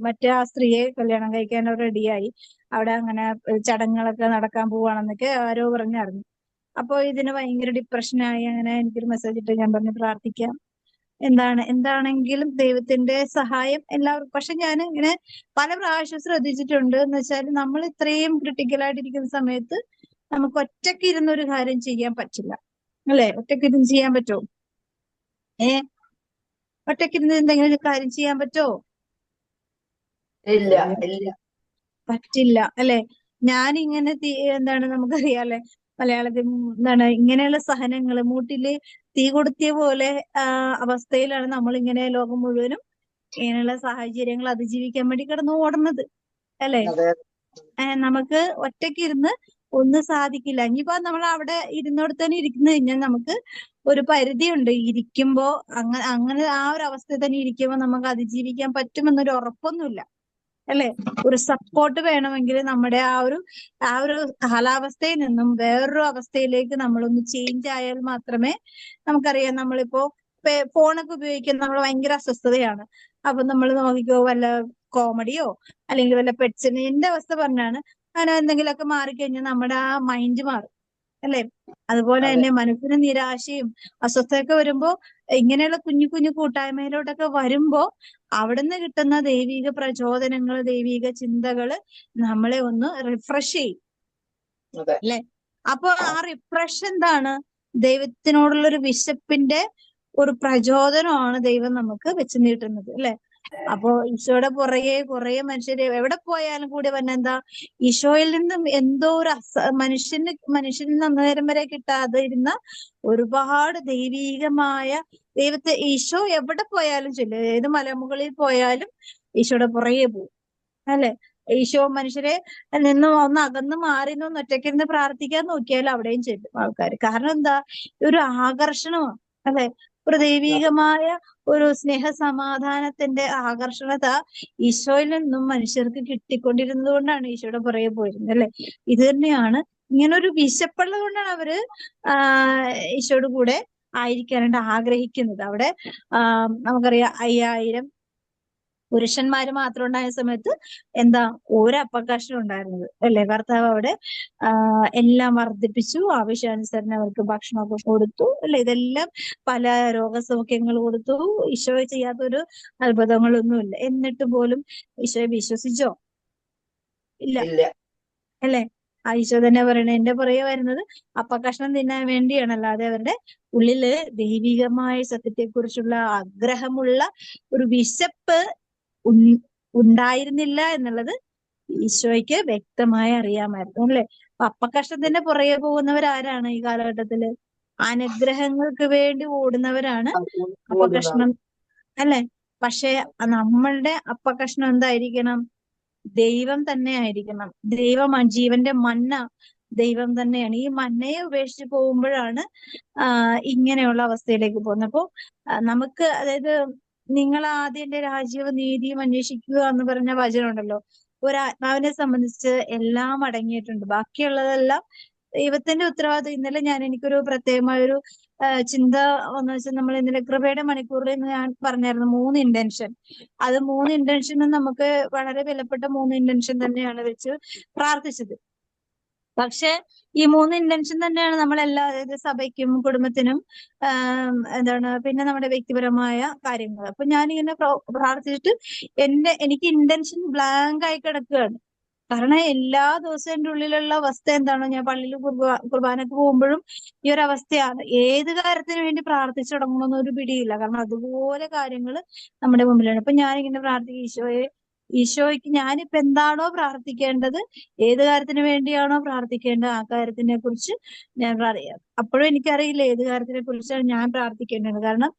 മറ്റേ ആ സ്ത്രീയെ കല്യാണം കഴിക്കാൻ റെഡിയായി. അവിടെ അങ്ങനെ ചടങ്ങുകളൊക്കെ നടക്കാൻ പോവാണെന്നൊക്കെ ആരോ പറഞ്ഞറിഞ്ഞു. അപ്പൊ ഇതിന് ഭയങ്കര ഡിപ്രഷനായി. അങ്ങനെ എനിക്കൊരു മെസ്സേജ് ഇട്ട് ഞാൻ പറഞ്ഞു പ്രാർത്ഥിക്കാം, എന്താണെങ്കിലും ദൈവത്തിന്റെ സഹായം എല്ലാവർക്കും. പക്ഷെ ഞാൻ ഇങ്ങനെ പല പ്രാവശ്യം ശ്രദ്ധിച്ചിട്ടുണ്ട്. എന്ന് വെച്ചാൽ നമ്മൾ ഇത്രയും ക്രിട്ടിക്കലായിട്ടിരിക്കുന്ന സമയത്ത് നമുക്ക് ഒറ്റയ്ക്ക് ഇരുന്നൊരു കാര്യം ചെയ്യാൻ പറ്റില്ല, അല്ലെ? ഒറ്റയ്ക്ക് ഇരുന്ന് ചെയ്യാൻ പറ്റുമോ? ഒറ്റയ്ക്ക് ഇരുന്ന് എന്തെങ്കിലും കാര്യം ചെയ്യാൻ പറ്റുമോ? പറ്റില്ല, അല്ലെ? ഞാനിങ്ങനെ നമുക്കറിയാലേ, മലയാളത്തിൽ ഇങ്ങനെയുള്ള സഹനങ്ങള് മൂട്ടില് തീ കൊളുത്തിയ പോലെ അവസ്ഥയിലാണ് നമ്മളിങ്ങനെ ലോകം മുഴുവനും ഇങ്ങനെയുള്ള സാഹചര്യങ്ങൾ അതിജീവിക്കാൻ വേണ്ടി കിടന്ന് ഓടുന്നത്, അല്ലെ? നമുക്ക് ഒറ്റയ്ക്ക് ഇരുന്ന് ഒന്നും സാധിക്കില്ല. ഇനിയിപ്പോ നമ്മൾ അവിടെ ഇരുന്നിടത്ത് തന്നെ ഇരിക്കുന്നു കഴിഞ്ഞാൽ നമുക്ക് ഒരു പരിധിയുണ്ട്. ഇരിക്കുമ്പോ അങ്ങനെ ആ ഒരു അവസ്ഥയിൽ തന്നെ ഇരിക്കുമ്പോ നമുക്ക് അതിജീവിക്കാൻ പറ്റുമെന്നൊരു ഉറപ്പൊന്നുമില്ല, അല്ലെ? ഒരു സപ്പോർട്ട് വേണമെങ്കിൽ നമ്മുടെ ആ ഒരു കാലാവസ്ഥയിൽ നിന്നും വേറൊരു അവസ്ഥയിലേക്ക് നമ്മളൊന്ന് ചേഞ്ച് ആയാൽ മാത്രമേ നമുക്കറിയാം. നമ്മളിപ്പോ ഫോണൊക്കെ ഉപയോഗിക്കുന്ന നമ്മൾ ഭയങ്കര അസ്വസ്ഥതയാണ്. അപ്പൊ നമ്മൾ നോക്കിക്കോ, വല്ല കോമഡിയോ അല്ലെങ്കിൽ വല്ല പെറ്റ്സിന്, എന്റെ അവസ്ഥ പറഞ്ഞാണ്, അങ്ങനെ എന്തെങ്കിലുമൊക്കെ മാറിക്കഴിഞ്ഞാൽ നമ്മുടെ ആ മൈൻഡ് മാറും, അല്ലെ? അതുപോലെ അതെ. തന്നെ മനസ്സിന് നിരാശയും അസ്വസ്ഥയൊക്കെ വരുമ്പോ ഇങ്ങനെയുള്ള കുഞ്ഞു കുഞ്ഞു കൂട്ടായ്മയിലോട്ടൊക്കെ വരുമ്പോ അവിടുന്ന് കിട്ടുന്ന ദൈവിക പ്രചോദനങ്ങൾ, ദൈവിക ചിന്തകള് നമ്മളെ ഒന്ന് റിഫ്രഷ് ചെയ്യും, അതെ. അല്ലെ? അപ്പൊ ആ റിഫ്രഷ് എന്താണ്? ദൈവത്തിനോടുള്ള ഒരു വിശപ്പിന്റെ ഒരു പ്രചോദനമാണ് ദൈവം നമുക്ക് വെച്ച് നീട്ടുന്നത്, അല്ലെ? അപ്പോ ഈശോയുടെ പുറകെ കുറെ മനുഷ്യര് എവിടെ പോയാലും കൂടി പറഞ്ഞ എന്താ, ഈശോയിൽ നിന്നും എന്തോ ഒരു മനുഷ്യന് അന്നേരം വരെ കിട്ടാതെ ഇരുന്ന ഒരുപാട് ദൈവീകമായ ദൈവത്തെ ഈശോ എവിടെ പോയാലും ചെല്ലും. ഏത് മലമുകളിൽ പോയാലും ഈശോയുടെ പുറകെ പോകും, അല്ലെ? ഈശോ മനുഷ്യരെ നിന്ന് ഒന്ന് അകന്ന് മാറി നിന്ന് ഒറ്റയ്ക്കിരുന്ന് പ്രാർത്ഥിക്കാൻ നോക്കിയാൽ അവിടെയും ചെല്ലും ആൾക്കാർ. കാരണം എന്താ? ഒരു ആകർഷണമാണ്, അല്ലെ? ഒരു ദൈവീകമായ ഒരു സ്നേഹ സമാധാനത്തിന്റെ ആകർഷണത ഈശോയിൽ നിന്നും മനുഷ്യർക്ക് കിട്ടിക്കൊണ്ടിരുന്നത് കൊണ്ടാണ് ഈശോയുടെ പുറകെ പോയിരുന്നത്, അല്ലെ? ഇത് തന്നെയാണ്, ഇങ്ങനൊരു വിശപ്പുള്ളത് കൊണ്ടാണ് അവര് ഈശോയുടെ കൂടെ ആയിരിക്കാനായിട്ട് ആഗ്രഹിക്കുന്നത്. അവിടെ നമുക്കറിയാം 5000 പുരുഷന്മാര് മാത്രം ഉണ്ടായ സമയത്ത് എന്താ, ഒരപ്പക്കഷ്ണം ഉണ്ടായിരുന്നത്, അല്ലെ? ഭർത്താവ് അവിടെ എല്ലാം വർദ്ധിപ്പിച്ചു, ആവശ്യാനുസരണം അവർക്ക് ഭക്ഷണമൊക്കെ കൊടുത്തു, അല്ലെ? ഇതെല്ലാം പല രോഗസൗഖ്യങ്ങൾ കൊടുത്തു. ഈശോ ചെയ്യാത്തൊരു അത്ഭുതങ്ങളൊന്നുമില്ല. എന്നിട്ട് പോലും ഈശോയെ വിശ്വസിച്ചോ? ഇല്ല, ഇല്ല. അല്ലെ? ആ ഈശോ തന്നെ പറയണേ, എന്റെ പുറകെ വരുന്നത് അപ്പക്കഷ്ണം തിന്നാൻ വേണ്ടിയാണ്, അല്ലാതെ അവരുടെ ഉള്ളില് ദൈവികമായ സത്യത്തെക്കുറിച്ചുള്ള ആഗ്രഹമുള്ള ഒരു വിശപ്പ് ഉണ്ടായിരുന്നില്ല എന്നുള്ളത് ഈശോയ്ക്ക് വ്യക്തമായി അറിയാമായിരുന്നു, അല്ലെ? അപ്പൊ അപ്പക്കഷ്ണത്തിന്റെ പുറകെ പോകുന്നവരാരാണ് ഈ കാലഘട്ടത്തില്? അനുഗ്രഹങ്ങൾക്ക് വേണ്ടി ഓടുന്നവരാണ് അപ്പക്കഷ്ണം, അല്ലെ? പക്ഷെ നമ്മളുടെ അപ്പക്കഷ്ണം എന്തായിരിക്കണം? ദൈവം തന്നെ ആയിരിക്കണം. ജീവന്റെ മന്ന ദൈവം തന്നെയാണ്. ഈ മന്നയെ ഉപേക്ഷിച്ച് പോകുമ്പോഴാണ് ഇങ്ങനെയുള്ള അവസ്ഥയിലേക്ക് പോകുന്നത്. അപ്പോ നമുക്ക്, അതായത് നിങ്ങൾ ആദ്യം എന്റെ രാജ്യവും നീതിയും അന്വേഷിക്കുക എന്ന് പറഞ്ഞ വചനമുണ്ടല്ലോ, ഒരാത്മാവിനെ സംബന്ധിച്ച് എല്ലാം അടങ്ങിയിട്ടുണ്ട്. ബാക്കിയുള്ളതെല്ലാം ദൈവത്തിന്റെ ഉത്തരവാദിത്വം. ഇന്നലെ എനിക്കൊരു പ്രത്യേകമായ ഒരു ചിന്ത വന്നു വെച്ചാൽ, നമ്മൾ ഇന്നലെ കൃപയുടെ മണിക്കൂറിൽ ഞാൻ പറഞ്ഞായിരുന്നു 3 ഇന്റൻഷൻ. അത് 3 ഇന്റൻഷനും നമുക്ക് വളരെ വിലപ്പെട്ട 3 ഇന്റൻഷൻ തന്നെയാണ് വെച്ച് പ്രാർത്ഥിച്ചത്. പക്ഷെ ഈ 3 ഇന്റൻഷൻ തന്നെയാണ് നമ്മളെല്ലാ, അതായത് സഭയ്ക്കും കുടുംബത്തിനും പിന്നെ നമ്മുടെ വ്യക്തിപരമായ കാര്യങ്ങൾ. അപ്പൊ ഞാനിങ്ങനെ പ്രാർത്ഥിച്ചിട്ട് എനിക്ക് ഇന്റൻഷൻ ബ്ലാങ്ക് ആയി കിടക്കുകയാണ്. കാരണം എല്ലാ ദിവസവും എൻ്റെ ഉള്ളിലുള്ള അവസ്ഥ എന്താണോ, ഞാൻ പള്ളിയിൽ കുർബാനക്ക് പോകുമ്പോഴും ഈ ഒരു അവസ്ഥയാണ്. ഏത് കാര്യത്തിന് വേണ്ടി പ്രാർത്ഥിച്ചു തുടങ്ങണമെന്നൊരു പിടിയില്ല. കാരണം അതുപോലെ കാര്യങ്ങൾ നമ്മുടെ മുമ്പിലാണ്. അപ്പൊ ഞാനിങ്ങനെ പ്രാർത്ഥിക്കും, ഈശോയ്ക്ക് ഞാനിപ്പോ എന്താണോ പ്രാർത്ഥിക്കേണ്ടത്, ഏത് കാര്യത്തിന് വേണ്ടിയാണോ പ്രാർത്ഥിക്കേണ്ടത്, ആ കാര്യത്തിനെ കുറിച്ച് ഞാൻ പറയാം. അപ്പോഴും എനിക്കറിയില്ല ഏത് കാര്യത്തിനെ കുറിച്ചാണ് ഞാൻ പ്രാർത്ഥിക്കേണ്ടത്. കാരണം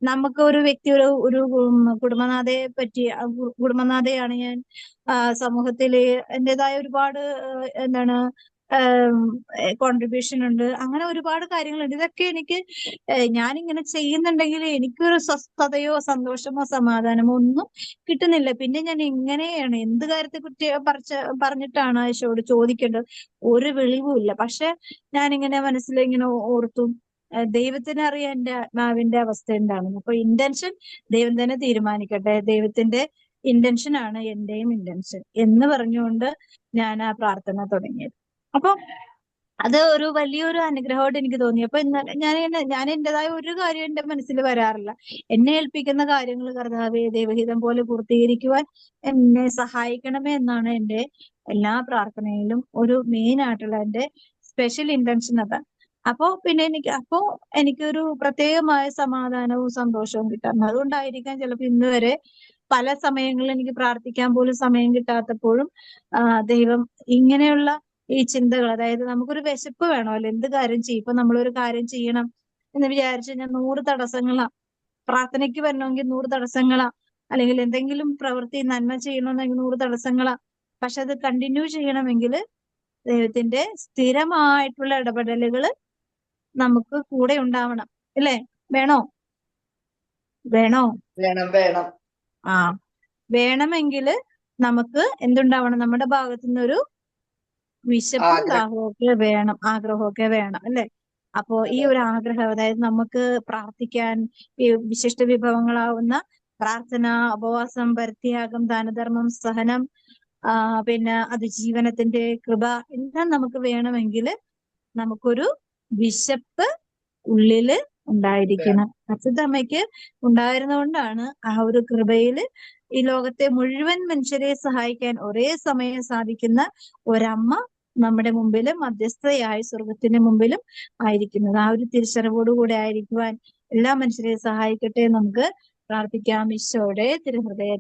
നമുക്ക് ഒരു വ്യക്തി, ഒരു കുടുംബനാഥയെ പറ്റി, കുടുംബനാഥയാണ് ഞാൻ. സമൂഹത്തില് എന്റേതായ ഒരുപാട് എന്താണ് കോൺട്രിബ്യൂഷൻ ഉണ്ട്. അങ്ങനെ ഒരുപാട് കാര്യങ്ങളുണ്ട്. ഇതൊക്കെ എനിക്ക് ഞാനിങ്ങനെ ചെയ്യുന്നുണ്ടെങ്കിൽ എനിക്കൊരു സ്വസ്ഥതയോ സന്തോഷമോ സമാധാനമോ ഒന്നും കിട്ടുന്നില്ല. പിന്നെ ഞാൻ എങ്ങനെയാണ്, എന്ത് കാര്യത്തെ കുറിച്ച് പറഞ്ഞിട്ടാണ് ഈശോയോട് ചോദിക്കേണ്ടത്? ഒരു വെളിവുമില്ല. പക്ഷെ ഞാനിങ്ങനെ മനസ്സിലിങ്ങനെ ഓർത്തു, ദൈവത്തിന് അറിയാം എന്റെ ആത്മാവിന്റെ അവസ്ഥ എന്താണെന്ന്. അപ്പൊ ഇന്റൻഷൻ ദൈവം തന്നെ തീരുമാനിക്കട്ടെ, ദൈവത്തിന്റെ ഇന്റൻഷൻ ആണ് എന്റെയും ഇന്റൻഷൻ എന്ന് പറഞ്ഞുകൊണ്ട് ഞാൻ ആ പ്രാർത്ഥന തുടങ്ങിയത്. അപ്പൊ അത് ഒരു വലിയൊരു അനുഗ്രഹമായിട്ട് എനിക്ക് തോന്നി. അപ്പൊ ഞാൻ എന്റേതായ ഒരു കാര്യം എന്റെ മനസ്സിൽ വരാറില്ല. എന്നെ ഏൽപ്പിക്കുന്ന കാര്യങ്ങൾ കർത്താവേ ദൈവഹിതം പോലെ പൂർത്തീകരിക്കുവാൻ എന്നെ സഹായിക്കണമേ എന്നാണ് എന്റെ എല്ലാ പ്രാർത്ഥനയിലും ഒരു മെയിൻ ആയിട്ടുള്ള എന്റെ സ്പെഷ്യൽ ഇന്റൻഷൻ അതാണ്. അപ്പോ പിന്നെ എനിക്കൊരു പ്രത്യേകമായ സമാധാനവും സന്തോഷവും കിട്ടാറുണ്ട്. അതുകൊണ്ടായിരിക്കാം ചിലപ്പോൾ ഇന്ന് വരെ പല സമയങ്ങളിൽ എനിക്ക് പ്രാർത്ഥിക്കാൻ പോലും സമയം കിട്ടാത്തപ്പോഴും ദൈവം ഇങ്ങനെയുള്ള ഈ ചിന്തകൾ, അതായത് നമുക്കൊരു വിശപ്പ് വേണമല്ലോ എന്ത് കാര്യം ചെയ്യും. ഇപ്പൊ നമ്മളൊരു കാര്യം ചെയ്യണം എന്ന് വിചാരിച്ചു കഴിഞ്ഞാൽ 100 തടസ്സങ്ങളാ. പ്രാർത്ഥനയ്ക്ക് വരണമെങ്കിൽ 100 തടസ്സങ്ങളാ. അല്ലെങ്കിൽ എന്തെങ്കിലും പ്രവൃത്തി നന്മ ചെയ്യണമെന്നെങ്കിൽ 100 തടസ്സങ്ങളാ. പക്ഷെ അത് കണ്ടിന്യൂ ചെയ്യണമെങ്കിൽ ദൈവത്തിന്റെ സ്ഥിരമായിട്ടുള്ള ഇടപെടലുകൾ നമുക്ക് കൂടെ ഉണ്ടാവണം. അല്ലേ? വേണോ? വേണോ? വേണം. ആ, വേണമെങ്കിൽ നമുക്ക് എന്തുണ്ടാവണം? നമ്മുടെ ഭാഗത്തു നിന്നൊരു വിശപ്പും ദാഹമൊക്കെ വേണം, ആഗ്രഹമൊക്കെ വേണം. അല്ലെ? അപ്പോ ഈ ഒരു ആഗ്രഹം, അതായത് നമുക്ക് പ്രാർത്ഥിക്കാൻ ഈ വിശിഷ്ട വിഭവങ്ങളാവുന്ന പ്രാർത്ഥന, ഉപവാസം, പരിത്യാഗം, ദാനധർമ്മം, സഹനം, പിന്നെ അതിജീവനത്തിന്റെ കൃപ എല്ലാം നമുക്ക് വേണമെങ്കിൽ നമുക്കൊരു വിശപ്പ് ഉള്ളില് ഉണ്ടായിരിക്കണം. പരിശുദ്ധമ്മയ്ക്ക് ഉണ്ടായിരുന്നുകൊണ്ടാണ് ആ ഒരു കൃപയില് ഈ ലോകത്തെ മുഴുവൻ മനുഷ്യരെ സഹായിക്കാൻ ഒരേ സമയം സാധിക്കുന്ന ഒരമ്മ നമ്മുടെ മുമ്പിലും മധ്യസ്ഥയായി സ്വർഗത്തിന്റെ മുമ്പിലും ആയിരിക്കുന്നത്. ആ ഒരു തിരിച്ചറിവോടുകൂടെ ആയിരിക്കുവാൻ എല്ലാ മനുഷ്യരെയും സഹായിക്കട്ടെ. നമുക്ക് പ്രാർത്ഥിക്കാം. ഈശോയുടെ തിരുഹൃദയ